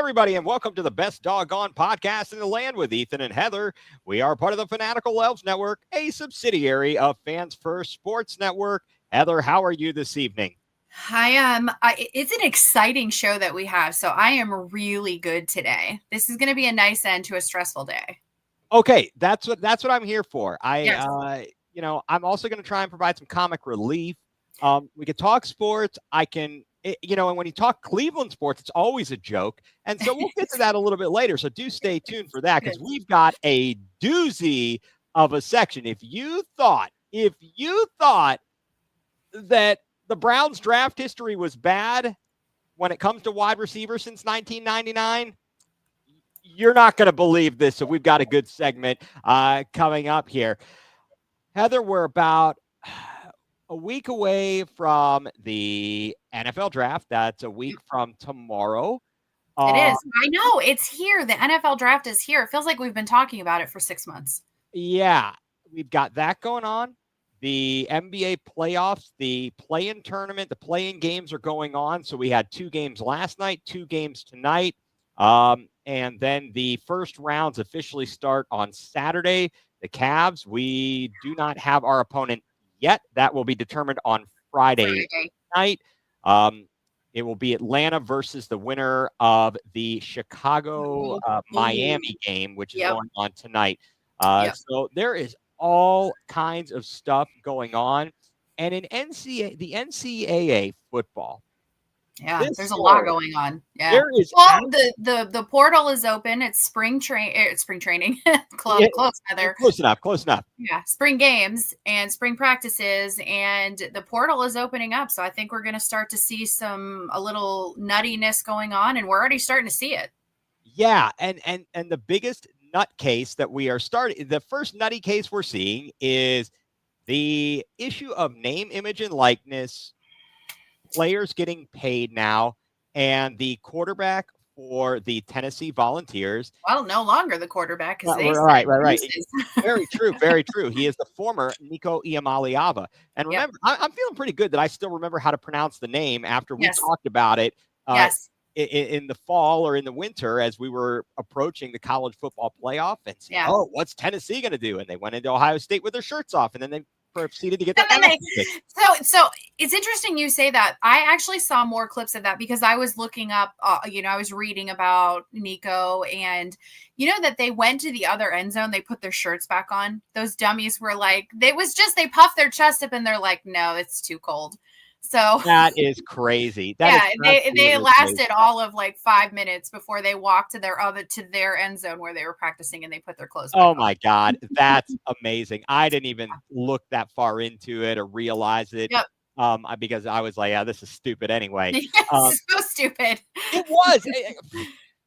everybody, and welcome to the best Dawg Gone Podcast in the land with Ethan and Heather. We are part of the Fanatical Elves Network, a subsidiary of Fans First Sports Network. Heather, how are you this evening? I am. It's an exciting show that we have, so I am really good today. This is going to be a nice end to a stressful day. Okay, that's what I'm here for. Yes. I'm also going to try and provide some comic relief. We can talk sports. And when you talk Cleveland sports, it's always a joke. And so we'll get to that a little bit later. So do stay tuned for that, because we've got a doozy of a section. If you thought that the Browns draft history was bad when it comes to wide receivers since 1999, you're not going to believe this. So we've got a good segment coming up here. Heather, we're about a week away from the NFL draft. That's a week from tomorrow. It is. I know. It's here. The NFL draft is here. It feels like we've been talking about it for 6 months. Yeah, we've got that going on. The NBA playoffs, the play-in tournament, the play-in games are going on. So we had 2 games last night, 2 games tonight. And then the first rounds officially start on Saturday. The Cavs, we do not have our opponent yet. That will be determined on Friday night. It will be Atlanta versus the winner of the Chicago Miami game, which is going on tonight. So there is all kinds of stuff going on. And in the NCAA football, there's a lot going on. Yeah. There is the portal is open. It's spring training. Close, Heather. Close enough. Yeah, spring games and spring practices, and the portal is opening up. So I think we're going to start to see a little nuttiness going on, and we're already starting to see it. Yeah, and the biggest nut case that we are starting, the first nutty case we're seeing is the issue of name, image, and likeness. Players getting paid now, and the quarterback for the Tennessee Volunteers. Well, no longer the quarterback. Right. Very true. He is the former Nico Iamaleava. And remember, I'm feeling pretty good that I still remember how to pronounce the name after we talked about it in the fall or in the winter as we were approaching the college football playoff and said, what's Tennessee going to do? And they went into Ohio State with their shirts off, and then they proceeded to get that. So it's interesting you say that. I actually saw more clips of that because I was looking up, I was reading about Nico, and that they went to the other end zone. They put their shirts back on. Those dummies were like, they puffed their chest up and they're like, no, it's too cold. So that is crazy. They lasted crazy. All of like 5 minutes before they walked to their end zone where they were practicing, and they put their clothes back on. My God, that's amazing. I didn't even look that far into it or realize it. Yep. Because I was like, this is stupid anyway. So stupid. It was.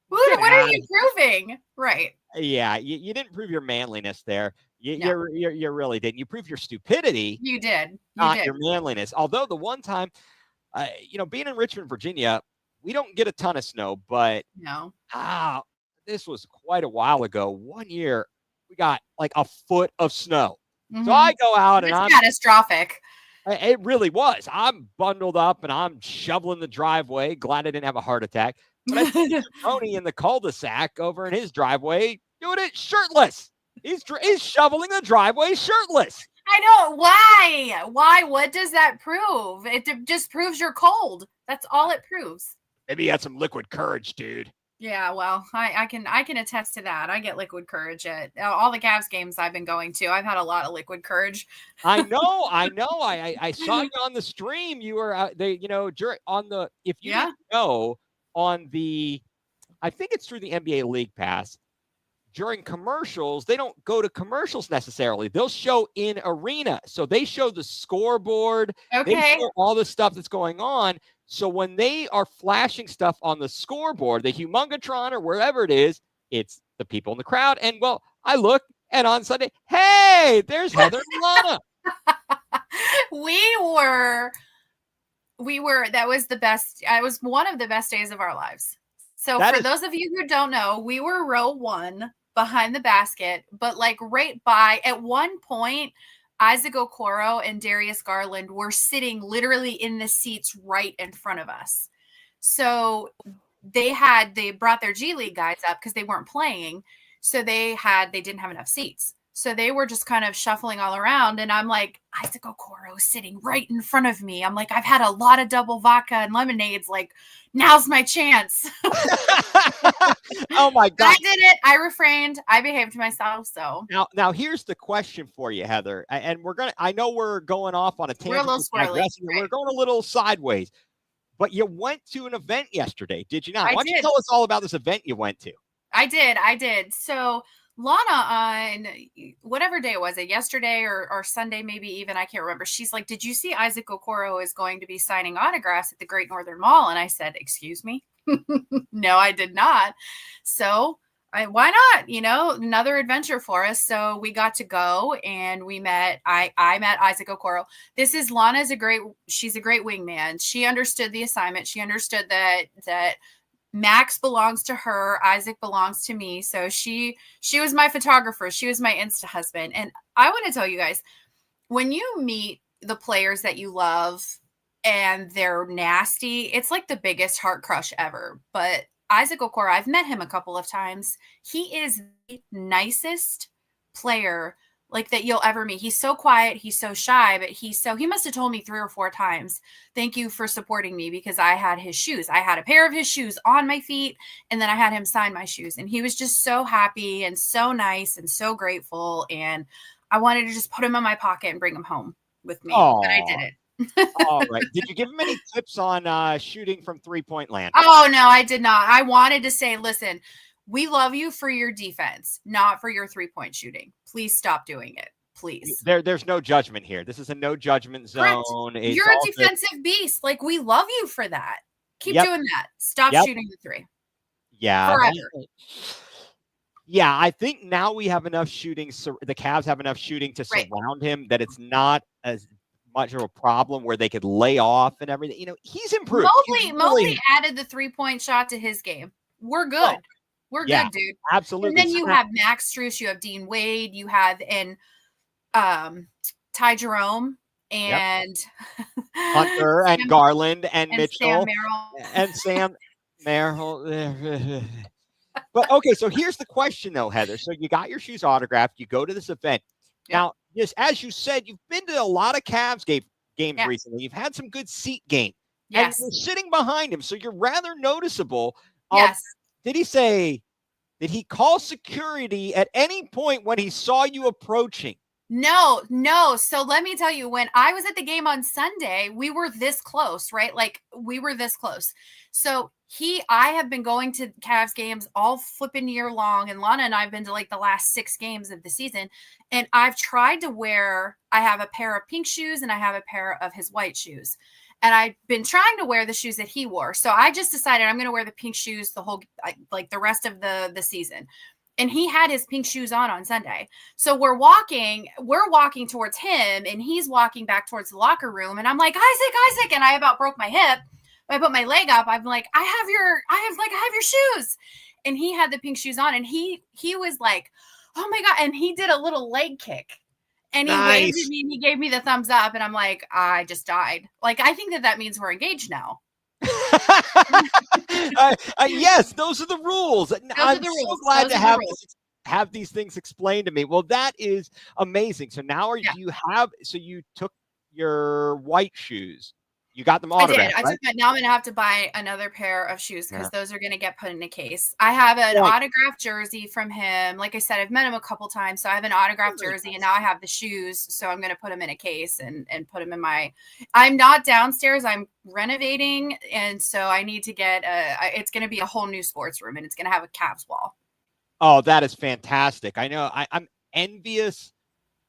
What are you proving? Right. Yeah, you didn't prove your manliness there. You really didn't. You proved your stupidity. You did. Not your manliness. Although the one time, being in Richmond, Virginia, we don't get a ton of snow, but this was quite a while ago. One year, we got like a foot of snow. Mm-hmm. So I go out and I'm catastrophic. It really was. I'm bundled up and I'm shoveling the driveway. Glad I didn't have a heart attack. But I see Tony in the cul-de-sac over in his driveway doing it shirtless. He's shoveling the driveway shirtless. I know. Why? What does that prove? It just proves you're cold. That's all it proves. Maybe you had some liquid courage, dude. Yeah, well, I can attest to that. I get liquid courage at all the Cavs games I've been going to. I've had a lot of liquid courage. I know. I saw you on the stream. You were on the, if you didn't know, on the, I think it's through the NBA League Pass. During commercials, they don't go to commercials necessarily. They'll show in arena. So they show the scoreboard. Okay. They show all the stuff that's going on. So when they are flashing stuff on the scoreboard, the Humongatron or wherever it is, it's the people in the crowd. And I look, and on Sunday, hey, there's Heather and Lana. We were, that was the best. It was one of the best days of our lives. So those of you who don't know, we were row 1 behind the basket, but like right by, at one point, Isaac Okoro and Darius Garland were sitting literally in the seats right in front of us. So they brought their G League guys up because they weren't playing. So they didn't have enough seats. So they were just kind of shuffling all around. And I'm like, Isaac Okoro is sitting right in front of me. I'm like, I've had a lot of double vodka and lemonades. Like, now's my chance. Oh my God. I did it. I refrained. I behaved myself. So now here's the question for you, Heather. And I know we're going off on a tangent. We're a little squirrely. Right. We're going a little sideways. But you went to an event yesterday, did you not? Why don't you tell us all about this event you went to? I did. So Lana, on whatever day was it, yesterday or Sunday, maybe even, I can't remember. She's like, did you see Isaac Okoro is going to be signing autographs at the Great Northern Mall? And I said, excuse me? No, I did not. So why not? Another adventure for us. So we got to go and we met, I met Isaac Okoro. She's a great wingman. She understood the assignment. She understood that Max belongs to her. Isaac belongs to me. So she was my photographer. She was my Insta husband. And I want to tell you guys, when you meet the players that you love and they're nasty, it's like the biggest heart crush ever. But Isaac Okoro, I've met him a couple of times. He is the nicest player like that you'll ever meet. He's so quiet. He's so shy, but he must have told me 3 or 4 times, thank you for supporting me, because I had his shoes. I had a pair of his shoes on my feet, and then I had him sign my shoes. And he was just so happy and so nice and so grateful. And I wanted to just put him in my pocket and bring him home with me. Aww. But I did it. All right. Did you give him any tips on shooting from 3-point land? Oh, no, I did not. I wanted to say, listen, we love you for your defense, not for your 3-point shooting. Please stop doing it. Please. There's no judgment here. This is a no judgment zone. You're a defensive beast. Like, we love you for that. Keep doing that. Stop shooting the 3. Yeah. Forever. Yeah, I think now we have enough shooting. The Cavs have enough shooting to surround him that it's not as much of a problem where they could lay off and everything. He's improved. Mobley added the 3-point shot to his game. We're good. We're good, dude. Absolutely. And then you have Max Strus, you have Dean Wade, you have Ty Jerome and Hunter and Garland and Mitchell Sam Merrill. And Sam Merrill. But okay, so here's the question though, Heather. So you got your shoes autographed, you go to this event. Yep. Now, just as you said, you've been to a lot of Cavs games recently. You've had some good seat gain. Yes. And you're sitting behind him, so you're rather noticeable. Yes. Did he call security at any point when he saw you approaching? No. So let me tell you, when I was at the game on Sunday, we were this close, right? Like, we were this close. So I have been going to Cavs games all flipping year long, and Lana and I have been to like the last 6 games of the season. And I've tried to I have a pair of pink shoes and I have a pair of his white shoes. And I've been trying to wear the shoes that he wore. So I just decided I'm going to wear the pink shoes the rest of the season. And he had his pink shoes on Sunday. So we're walking towards him, and he's walking back towards the locker room. And I'm like, Isaac. And I about broke my hip. I put my leg up. I'm like, I have your shoes. And he had the pink shoes on, and he was like, oh my God. And he did a little leg kick. And he waved at me and he gave me the thumbs up. And I'm like, I just died. Like, I think that means we're engaged now. Yes, those are the rules. I'm so glad to have these things explained to me. Well, that is amazing. So now you took your white shoes. You got them autographed. I did. Now I'm going to have to buy another pair of shoes because those are going to get put in a case. I have an autographed jersey from him. Like I said, I've met him a couple times. So I have an autographed jersey, and now I have the shoes. So I'm going to put them in a case and put them in I'm not downstairs. I'm renovating. And so I need to get it's going to be a whole new sports room, and it's going to have a Cavs wall. Oh, that is fantastic. I know I'm envious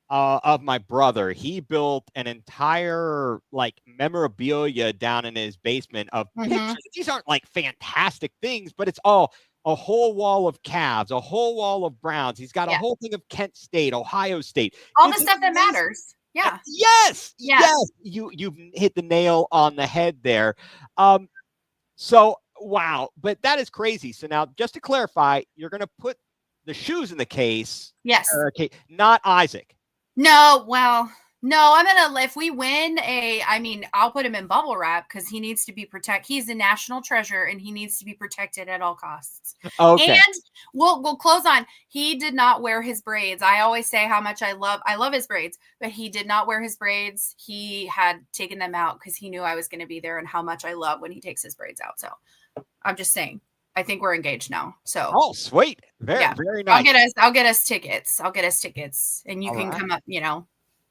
of my brother. He built an entire memorabilia down in his basement of pictures. These aren't like fantastic things, but it's all a whole wall of Cavs, a whole wall of Browns. He's got a whole thing of Kent State, Ohio State, all the stuff that matters. Yeah. Yes. You've hit the nail on the head there. So wow, but that is crazy. So now, just to clarify, you're going to put the shoes in the case. Yes. Okay, not Isaac. No, well, No, if we win I'll put him in bubble wrap because he needs to be protected. He's a national treasure and he needs to be protected at all costs. Okay. And we'll close on, he did not wear his braids. I always say how much I love his braids, but he did not wear his braids. He had taken them out because he knew I was going to be there and how much I love when he takes his braids out. So I'm just saying, I think we're engaged now. So sweet. Very nice. I'll get us tickets. And you all can come up,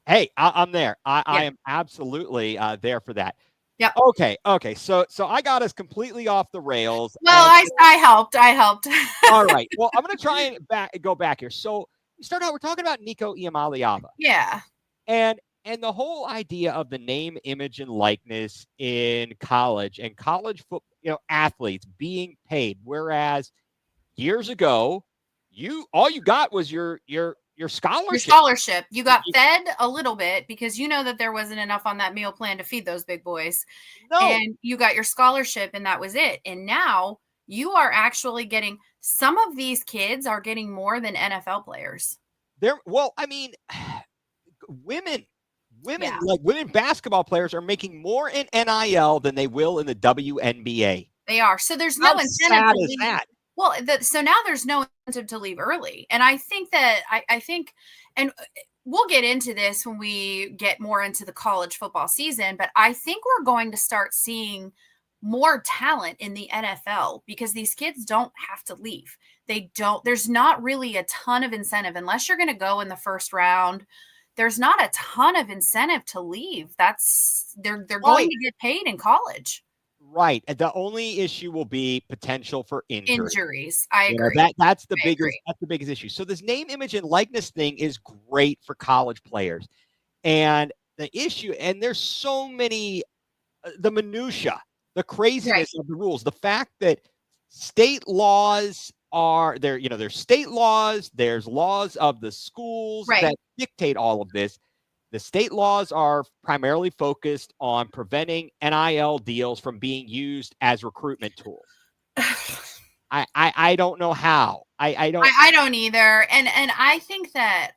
Hey, I'm there. I am absolutely there for that. Yeah. Okay. So I got us completely off the rails. Well, I helped. All right. Well, I'm going to try and go back here. So we start out. We're talking about Nico Iamaleava. Yeah. And the whole idea of the name, image, and likeness in college and college football, athletes being paid, whereas years ago, all you got was your scholarship. You got fed a little bit because that there wasn't enough on that meal plan to feed those big boys. No. And you got your scholarship and that was it. And now you are actually getting, some of these kids are getting more than NFL players. Women, like women basketball players are making more in NIL than they will in the WNBA. They are. So there's no incentive to leave. That? Well, so now there's no incentive to leave early. And I think that I think, and we'll get into this when we get more into the college football season, but I think we're going to start seeing more talent in the NFL because these kids don't have to leave. There's not really a ton of incentive unless you're going to go in the first round. There's not a ton of incentive to leave. They're going to get paid in college. Right. And the only issue will be potential for injuries. I agree. That's the biggest issue. So this name, image, and likeness thing is great for college players. And the issue, and there's so many, the minutia, the craziness of the rules, the fact that state laws are there, there's state laws, there's laws of the schools that dictate all of this. The state laws are primarily focused on preventing NIL deals from being used as recruitment tools. I don't know how. I don't either. And I think that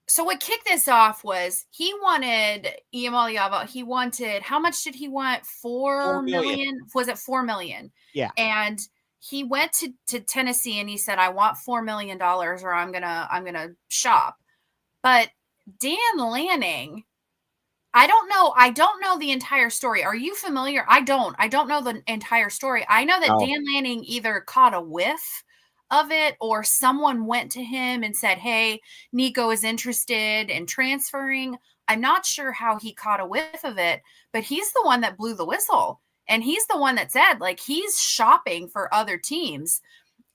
so what kicked this off was he wanted Iamaleava. He wanted, how much did he want? $4 million? Was it $4 million? Yeah. And he went to Tennessee and he said, I want $4 million or I'm gonna shop. But Dan Lanning, I don't know the entire story. Are you familiar? I don't know the entire story. I know that Dan Lanning either caught a whiff of it or someone went to him and said, hey, Nico is interested in transferring. I'm not sure how he caught a whiff of it, but he's the one that blew the whistle. And he's the one that said, he's shopping for other teams.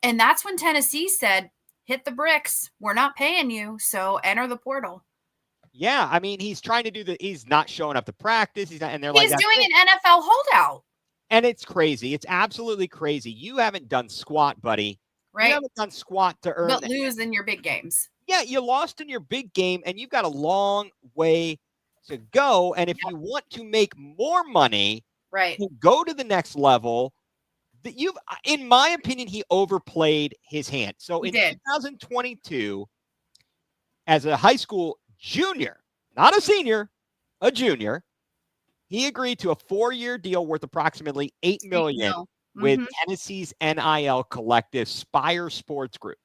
And that's when Tennessee said, hit the bricks. We're not paying you. So enter the portal. Yeah. He's trying to do he's not showing up to practice. He's doing an NFL holdout. And it's crazy. It's absolutely crazy. You haven't done squat, buddy. Right. You haven't done squat to earn. But lose in your big games. Yeah. You lost in your big game and you've got a long way to go. And if you want to make more money, go to the next level, in my opinion, he overplayed his hand. So in 2022, as a high school junior, not a senior, a junior, he agreed to a 4-year deal worth approximately $8 million with Tennessee's NIL collective Spire Sports Group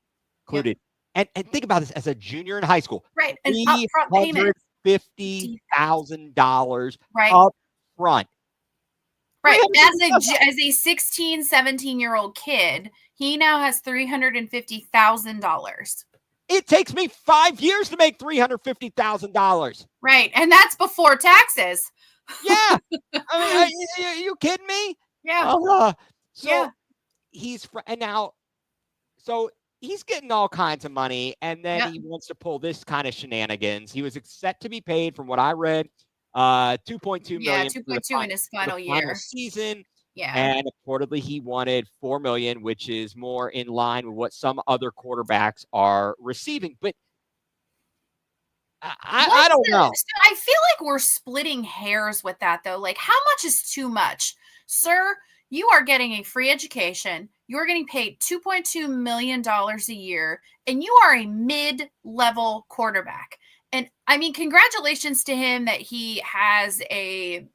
included. And think about this as a junior in high school. Right. And upfront payment. $50,000 up front. Right. As a 16, 17-year-old kid, he now has $350,000. It takes me 5 years to make $350,000. Right. And that's before taxes. Yeah. Are you kidding me? Yeah. He's getting all kinds of money, and then he wants to pull this kind of shenanigans. He was set to be paid, from what I read, $2.2 million. 2.2 in his final year season. Yeah. And reportedly he wanted $4 million, which is more in line with what some other quarterbacks are receiving. But I don't know. I feel like we're splitting hairs with that though. How much is too much? Sir, You are getting a free education. You are getting paid $2.2 million a year, and you are a mid-level quarterback. And I mean, congratulations to him that he has a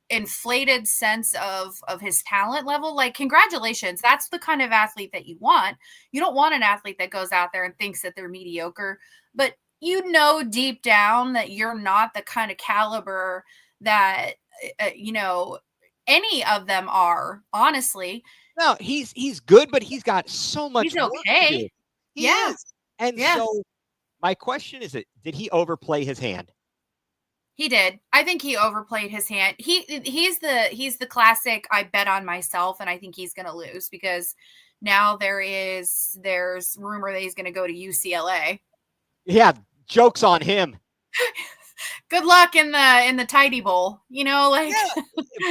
inflated sense of his talent level. Like, congratulations. That's the kind of athlete that you want. You don't want an athlete that goes out there and thinks that they're mediocre, but you know deep down that you're not the kind of caliber that any of them are, honestly. No, he's good, but he's got so much He's work okay. to do. He Yeah. is. And Yeah. so my question is, did he overplay his hand? He did. I think he overplayed his hand. He's the classic I bet on myself and I think he's going to lose, because now there's rumor that he's going to go to UCLA. Yeah, joke's on him. Good luck in the Tidy Bowl, like. Yeah,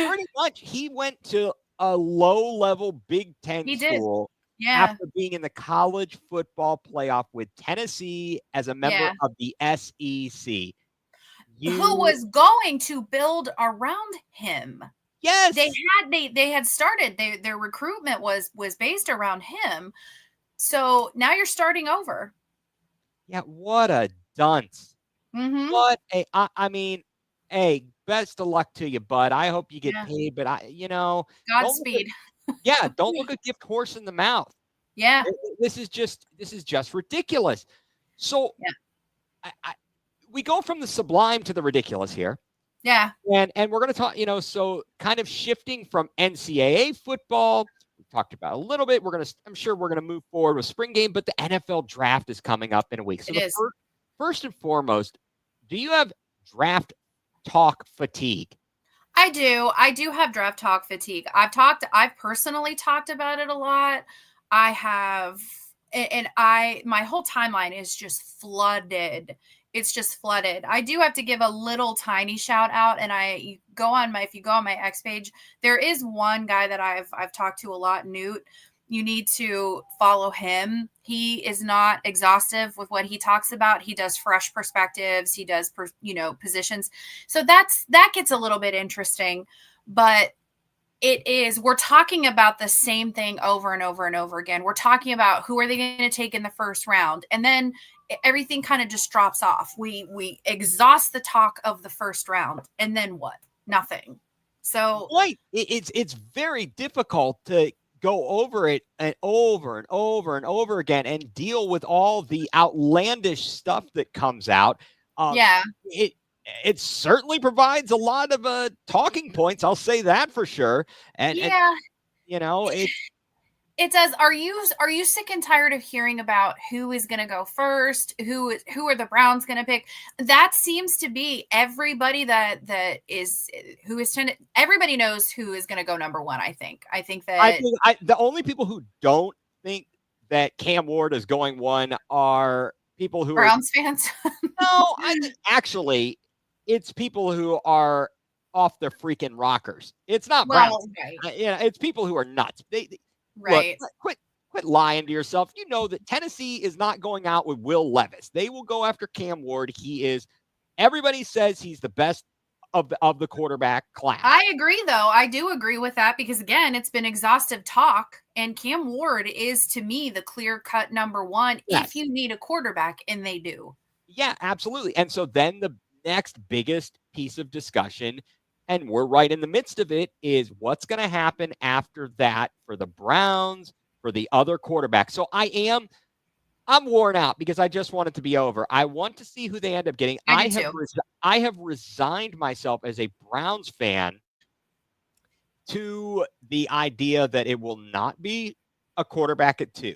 pretty much. He went to a low-level Big Ten school after being in the college football playoff with Tennessee as a member of the SEC. Who was going to build around him? Yes, they had started. Their recruitment was based around him. So now you're starting over. Yeah, what a dunce. Mm-hmm. What a, I mean, hey, best of luck to you, bud. I hope you get paid, but Godspeed. Don't look a gift horse in the mouth. Yeah. This is just ridiculous. So we go from the sublime to the ridiculous here. Yeah. And we're going to talk, so kind of shifting from NCAA football, we talked about a little bit. I'm sure we're going to move forward with spring game, but the NFL draft is coming up in a week. So first and foremost, do you have draft talk fatigue? I do have draft talk fatigue. I've personally talked about it a lot. I have, and my whole timeline is just flooded. It's just flooded. I do have to give a little tiny shout out, and if you go on my X page, there is one guy that I've talked to a lot, Newt. You need to follow him. He is not exhaustive with what he talks about. He does fresh perspectives. He does, positions. So that gets a little bit interesting, but we're talking about the same thing over and over and over again. We're talking about who are they going to take in the first round, and then everything kind of just drops off. We exhaust the talk of the first round, and then what? Nothing. So it's very difficult to go over it and over and over and over again and deal with all the outlandish stuff that comes out. It certainly provides a lot of talking points. I'll say that for sure. And it does. Are you sick and tired of hearing about who is going to go first? Who are the Browns going to pick? That seems to be everybody everybody knows who is going to go number one. I think the only people who don't think that Cam Ward is going one are people who Browns fans. No, actually, it's people who are off their freaking rockers. It's not Browns. Right. It's people who are nuts. Right. Look, quit lying to yourself. You know that Tennessee is not going out with Will Levis. They will go after Cam Ward. Everybody says he's the best of the quarterback class. I agree, though. I do agree with that because, again, it's been exhaustive talk, and Cam Ward is, to me, the clear-cut number one if you need a quarterback, and they do. Yeah, absolutely. And so then the next biggest piece of discussion, and we're right in the midst of it, is what's going to happen after that for the Browns, for the other quarterbacks. So I'm worn out because I just want it to be over. I want to see who they end up getting. I have resigned myself as a Browns fan to the idea that it will not be a quarterback at 2.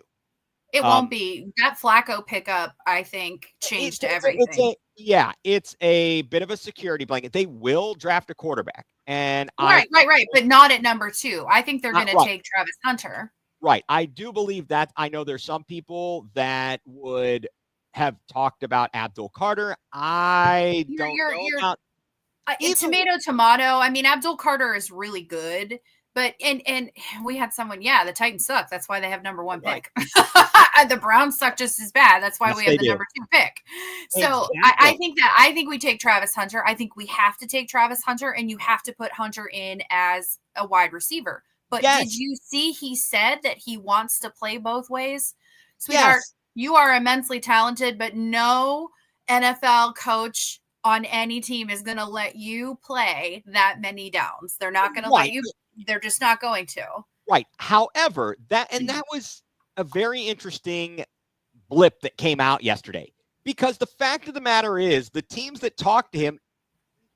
It won't be. That Flacco pickup, I think, changed everything. It's a bit of a security blanket. They will draft a quarterback. And right. But not at number 2. I think they're going to take Travis Hunter. Right. I do believe that. I know there's some people that would have talked about Abdul Carter. I don't know about tomato. I mean, Abdul Carter is really good. But and we had someone, the Titans suck. That's why they have number 1 pick. The Browns suck just as bad. That's why we have the number 2 pick. So exactly. I think we take Travis Hunter. I think we have to take Travis Hunter, and you have to put Hunter in as a wide receiver. But Yes. did you see he said that he wants to play both ways? Sweetheart, Yes. you are immensely talented, but no NFL coach on any team is going to let you play that many downs. They're not going to let you. They're just not going to. Right. However, that was a very interesting blip that came out yesterday, because the fact of the matter is the teams that talked to him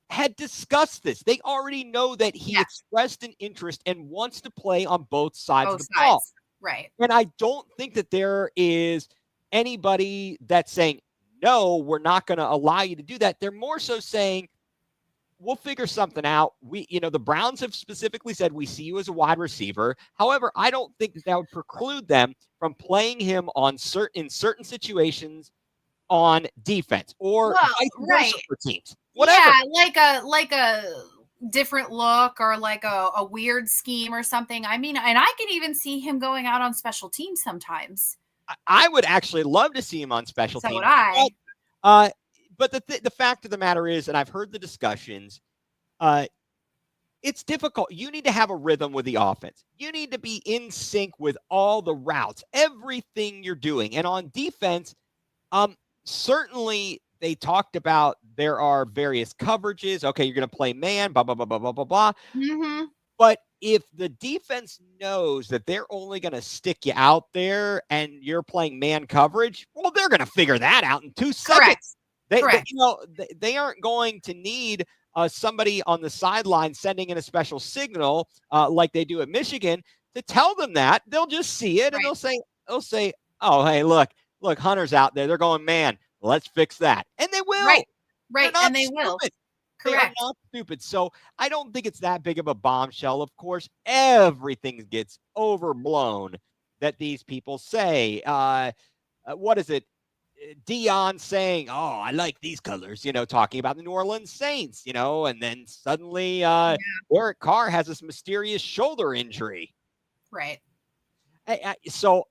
had discussed this. They already know that he expressed an interest and wants to play on both sides of the ball. Right. And I don't think that there is anybody that's saying, no, we're not going to allow you to do that. They're more so saying, we'll figure something out. The Browns have specifically said, we see you as a wide receiver. However, I don't think that would preclude them from playing him in certain situations on defense or vice versa for teams. Whatever. Yeah, like a different look or like a weird scheme or something. I mean, and I could even see him going out on special teams sometimes. I would actually love to see him on special teams. So would I. But the fact of the matter is, and I've heard the discussions, it's difficult. You need to have a rhythm with the offense. You need to be in sync with all the routes, everything you're doing. And on defense, certainly they talked about there are various coverages. Okay, you're going to play man, blah, blah, blah, blah, blah, blah, blah. Mm-hmm. But if the defense knows that they're only going to stick you out there and you're playing man coverage, well, they're going to figure that out in 2 seconds. Correct. They aren't going to need somebody on the sideline sending in a special signal like they do at Michigan to tell them that. They'll just see it and they'll say, oh, hey, look, Hunter's out there. They're going, man, let's fix that. And they will. Right. And they will. Correct. They are not stupid. So I don't think it's that big of a bombshell. Of course, everything gets overblown that these people say. What is it? Dion saying, oh, I like these colors, talking about the New Orleans Saints, and then suddenly Derek Carr has this mysterious shoulder injury. Right. So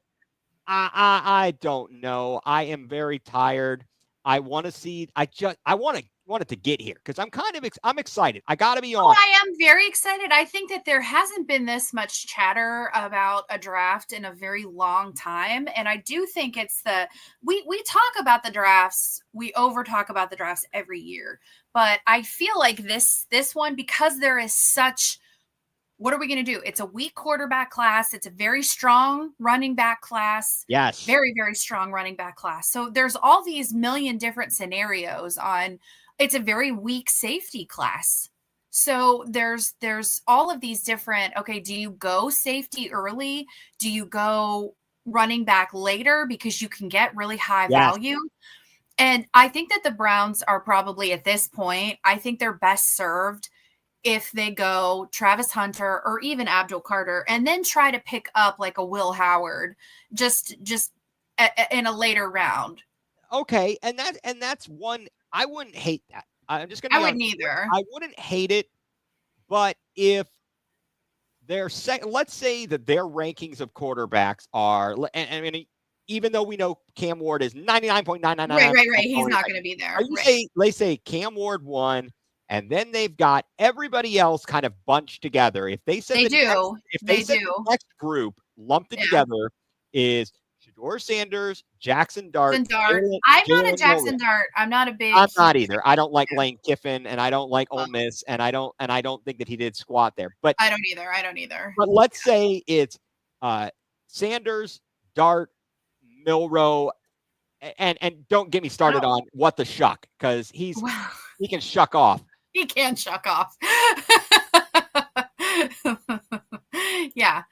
I don't know. I am very tired. I want to see, I want it to get here because I'm excited. I got to be honest. I am very excited. I think that there hasn't been this much chatter about a draft in a very long time. And I do think it's we talk about the drafts. We over talk about the drafts every year, but I feel like this one, because there is such, what are we going to do? It's a weak quarterback class. It's a very strong running back class. Yes. Very, very strong running back class. So there's all these million different scenarios on, it's a very weak safety class. So there's all of these different, okay, do you go safety early? Do you go running back later because you can get really high value? And I think that the Browns are probably at this point, I think they're best served if they go Travis Hunter or even Abdul Carter and then try to pick up like a Will Howard just in a later round. Okay. And that's one, I wouldn't hate that. I'm just going to I wouldn't either. I wouldn't hate it, but if they're let's say that their rankings of quarterbacks are, I mean, even though we know Cam Ward is 99.999. Right. He's not going to be there. They say Cam Ward won, and then they've got everybody else kind of bunched together. If they said the next group lumped it together is Shedeur Sanders, Jackson Dart. I'm not a Jackson Dart. I'm not a big. I'm not either. I don't like Lane Kiffin, and I don't like Ole Miss, and I don't think that he did squat there. But I don't either. But let's say it's Sanders, Dart, Milrow, and don't get me started on what the shuck, because he can shuck off. He can shuck off. Yeah.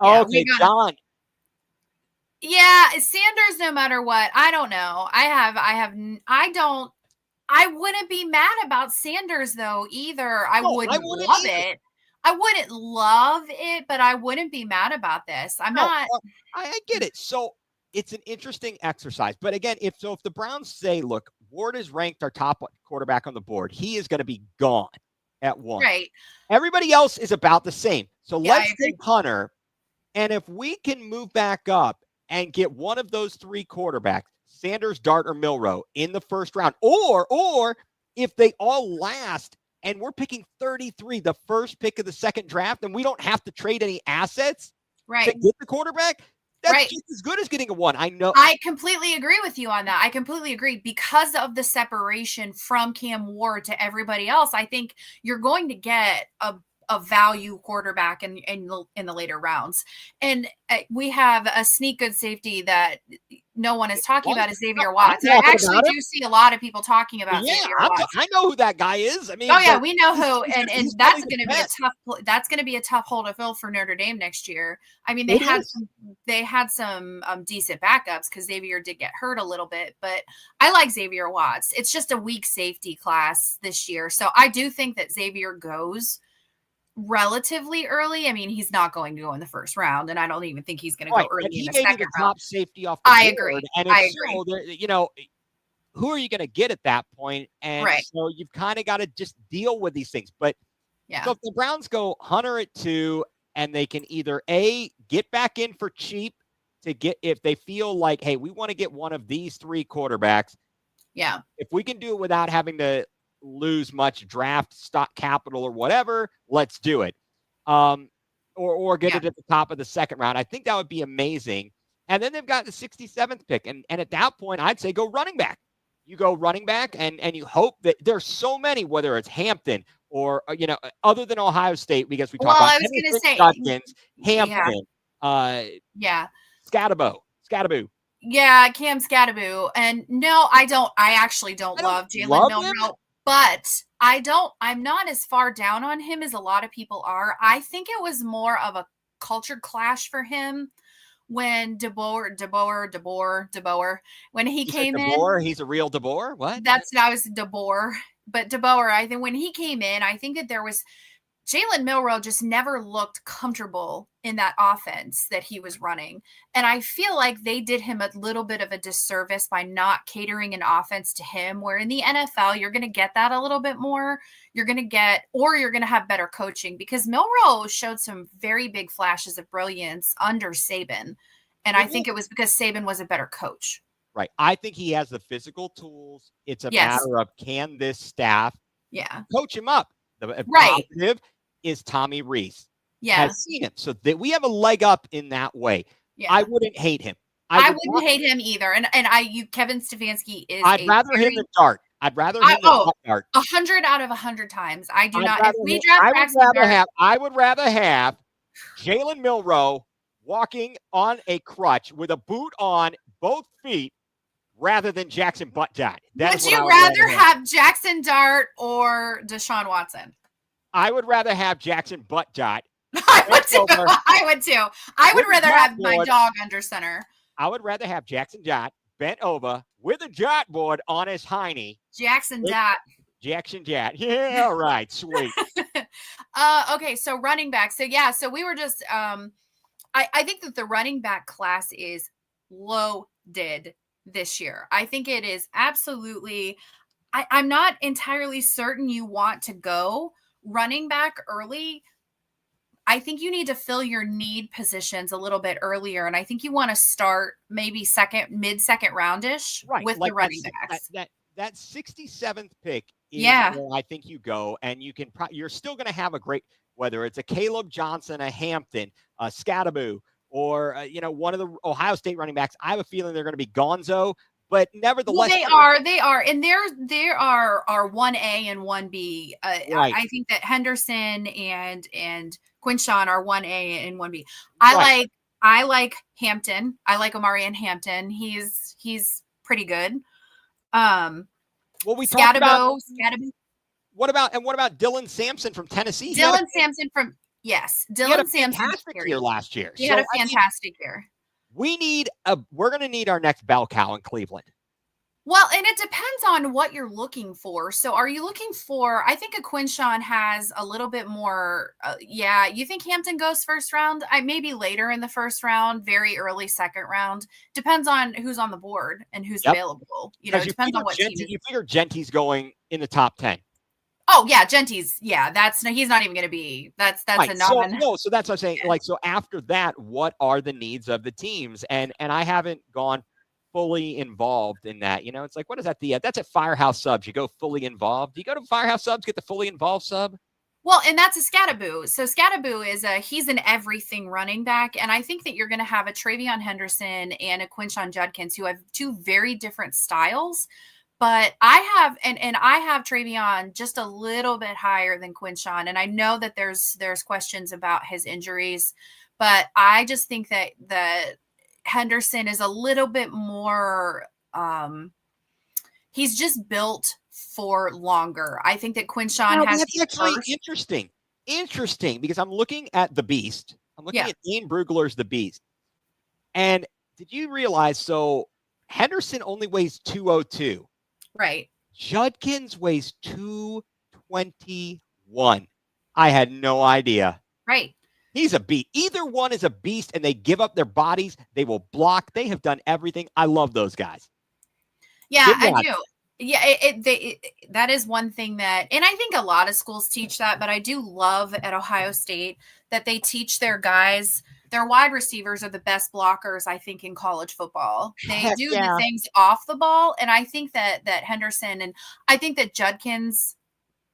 Okay, John. Yeah, Sanders, no matter what. I don't know. I wouldn't be mad about Sanders though either. I wouldn't love it. I wouldn't love it, but I wouldn't be mad about this. I get it. So it's an interesting exercise. But again, if the Browns say, look, Ward is ranked our top quarterback on the board, he is going to be gone at 1. Right. Everybody else is about the same. So let's take Hunter. And if we can move back up and get one of those 3 quarterbacks, Sanders, Dart, or Milrow, in the first round, or if they all last and we're picking 33, the first pick of the second draft, and we don't have to trade any assets to get the quarterback. That's just as good as getting a 1. I know. I completely agree with you on that. I completely agree. Because of the separation from Cam Ward to everybody else, I think you're going to get a value quarterback in the later rounds. And we have a sneak good safety that no one is talking about is Xavier Watts. And I actually do see a lot of people talking about Xavier Watts. I know who that guy is. I mean, we know who, and that's going to be a tough. That's going to be a tough hole to fill for Notre Dame next year. I mean, they had some decent backups because Xavier did get hurt a little bit, but I like Xavier Watts. It's just a weak safety class this year, so I do think that Xavier goes relatively early. I mean, he's not going to go in the first round, and I don't even think he's going to go early in the second round. Top safety off the board. Agree. And I agree. Who are you going to get at that point? And so you've kind of got to just deal with these things. But so if the Browns go Hunter at 2, and they can either get back in for cheap to get, if they feel like, hey, we want to get one of these 3 quarterbacks. Yeah. If we can do it without having to lose much draft stock capital or whatever, let's do it. Or get it at the top of the second round. I think that would be amazing. And then they've got the 67th pick. And at that point, I'd say go running back. You go running back and you hope that there's so many, whether it's Hampton or, other than Ohio State, because we talk about I was going to say Dudkins, Hampton, Scatterbo. Yeah, Cam Scatterbo. And no, I actually don't love Jalen Milroe. But I'm not as far down on him as a lot of people are. I think it was more of a culture clash for him when DeBoer, when he came in. He's a real DeBoer? What? That was DeBoer. But DeBoer, I think when he came in, I think that there was Jalen Milroe just never looked comfortable in that offense that he was running. And I feel like they did him a little bit of a disservice by not catering an offense to him, where in the NFL, you're going to get that a little bit more. You're going to have better coaching, because Milroe showed some very big flashes of brilliance under Saban. And I think it was because Saban was a better coach. Right. I think he has the physical tools. It's a matter of, can this staff coach him up? The positive is Tommy Rees. Has seen him. So that we have a leg up in that way. Yeah. I wouldn't hate him. I wouldn't hate him either. And Kevin Stefanski is. I'd rather him than Dart. I'd rather him than Dart. 100 out of 100 times. I do not. If we draft I would rather have Jalen Milroe walking on a crutch with a boot on both feet rather than Jackson Butt-Dart. Would you rather have Jackson Dart or Deshaun Watson? I would rather have Jackson Butt-Dart. I would too. I would rather have my dog under center. I would rather have Jackson Dart bent over with a dartboard on his hiney. Jackson Dart. Yeah, right. Sweet. Okay, so running back. So we were just I think that the running back class is loaded this year. I think it is absolutely I'm not entirely certain you want to go running back early. I think you need to fill your need positions a little bit earlier. And I think you want to start maybe mid-second roundish with the running backs. That 67th pick is where I think you go, and you're still going to have a great, whether it's a Caleb Johnson, a Hampton, a Scatterbo, or one of the Ohio State running backs. I have a feeling they're going to be Gonzo. But nevertheless, they are, and there are 1A and 1B. I think that Henderson and Quinshawn are 1A and 1B. I like Hampton. I like Omarion Hampton. He's pretty good. We talked about Scatterbo. What about Dylan Sampson from Tennessee? Dylan Sampson fantastic year last year. He had a fantastic year. We're going to need our next bell cow in Cleveland. Well, and it depends on what you're looking for. So are you looking for, I think a Quinshawn has a little bit more. You think Hampton goes first round? Maybe later in the first round, very early second round. Depends on who's on the board and who's available. It depends on what team. You figure Genty's going in the top 10. Oh yeah, Genty's. Yeah, he's not even going to be. That's right. A non. So that's what I'm saying. So after that, what are the needs of the teams? And I haven't gone fully involved in that. It's like, what is that? That's at Firehouse Subs. You go fully involved. Do you go to Firehouse Subs, get the fully involved sub? Well, and that's a Scattaboo. So Scattaboo he's an everything running back. And I think that you're going to have a Travion Henderson and a Quinshon Judkins who have two very different styles. But I have Travion just a little bit higher than Quinshon. And I know that there's questions about his injuries, but I just think that Henderson is a little bit more, he's just built for longer. I think that Quinshon has that's actually interesting because I'm looking at the Beast. I'm looking at Ian Brugler's The Beast. And did you realize, so Henderson only weighs 202. Right. Judkins weighs 221. I had no idea. Right. He's a beast. Either one is a beast, and they give up their bodies. They will block. They have done everything. I love those guys. Yeah, I do. Yeah, that is one thing that, and I think a lot of schools teach that, but I do love at Ohio State that they teach their guys, their wide receivers are the best blockers, I think, in college football. They do the things off the ball, and I think that Henderson, and I think that Judkins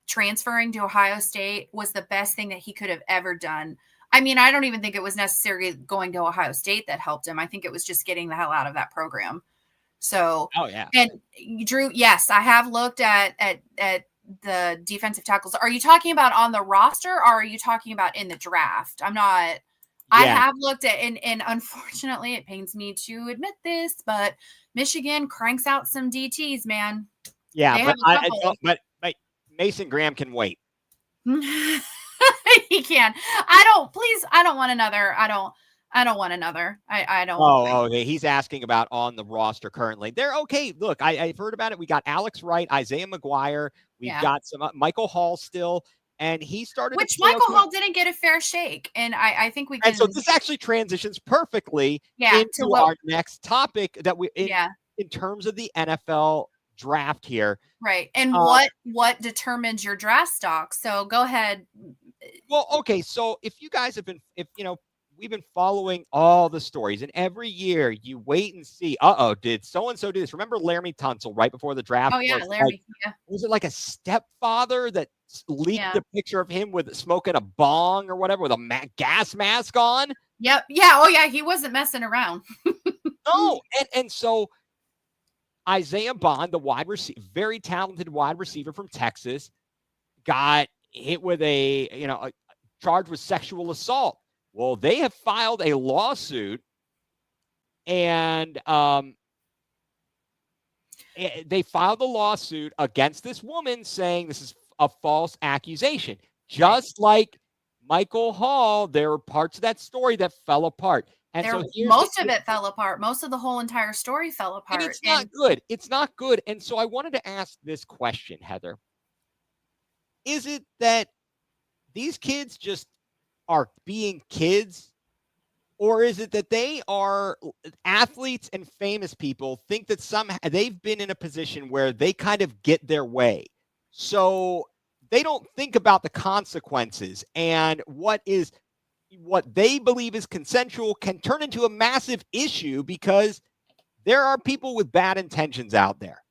transferring to Ohio State was the best thing that he could have ever done. I mean, I don't even think it was necessarily going to Ohio State that helped him. I think it was just getting the hell out of that program. So, and Drew, yes, I have looked at the defensive tackles. Are you talking about on the roster or are you talking about in the draft? I'm not, I have looked at, and unfortunately it pains me to admit this, but Michigan cranks out some DTs, man. Yeah, but Mason Graham can wait. He can. I don't want another. I don't want another. I don't. Okay. He's asking about on the roster currently. They're okay. Look, I've heard about it. We got Alex Wright, Isaiah McGuire. We've got some Michael Hall still, and he started. Which Michael Hall didn't get a fair shake, and I think we can. And so this actually transitions perfectly into our next topic that in terms of the NFL draft here. Right, and what determines your draft stock? So go ahead. Well, okay. So if you guys have been, we've been following all the stories, and every year you wait and see, did so-and-so do this? Remember Laramie Tunsil right before the draft? Oh, yeah, Laramie. Was it like a stepfather that leaked a picture of him with smoking a bong or whatever with a gas mask on? Yep. Yeah. Oh, yeah. He wasn't messing around. No. And so Isaiah Bond, the wide receiver, very talented wide receiver from Texas, got hit with a charged with sexual assault. Well, they have filed a lawsuit, and they filed a lawsuit against this woman saying this is a false accusation. Just like Michael Hall, there were parts of that story that fell apart. And most of it fell apart. Most of the whole entire story fell apart. And it's not good. It's not good. And so I wanted to ask this question, Heather. Is it that these kids just are being kids, or is it that they are athletes and famous people think that somehow they've been in a position where they kind of get their way, so they don't think about the consequences, and what they believe is consensual can turn into a massive issue because there are people with bad intentions out there?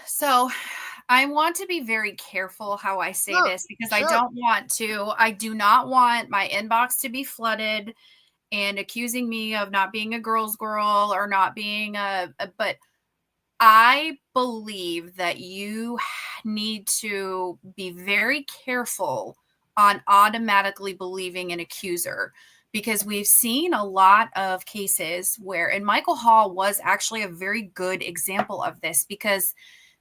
So I want to be very careful how I say this because I do not want my inbox to be flooded and accusing me of not being a girl's girl or not being but I believe that you need to be very careful on automatically believing an accuser, because we've seen a lot of cases where, and Michael Hall was actually a very good example of this, because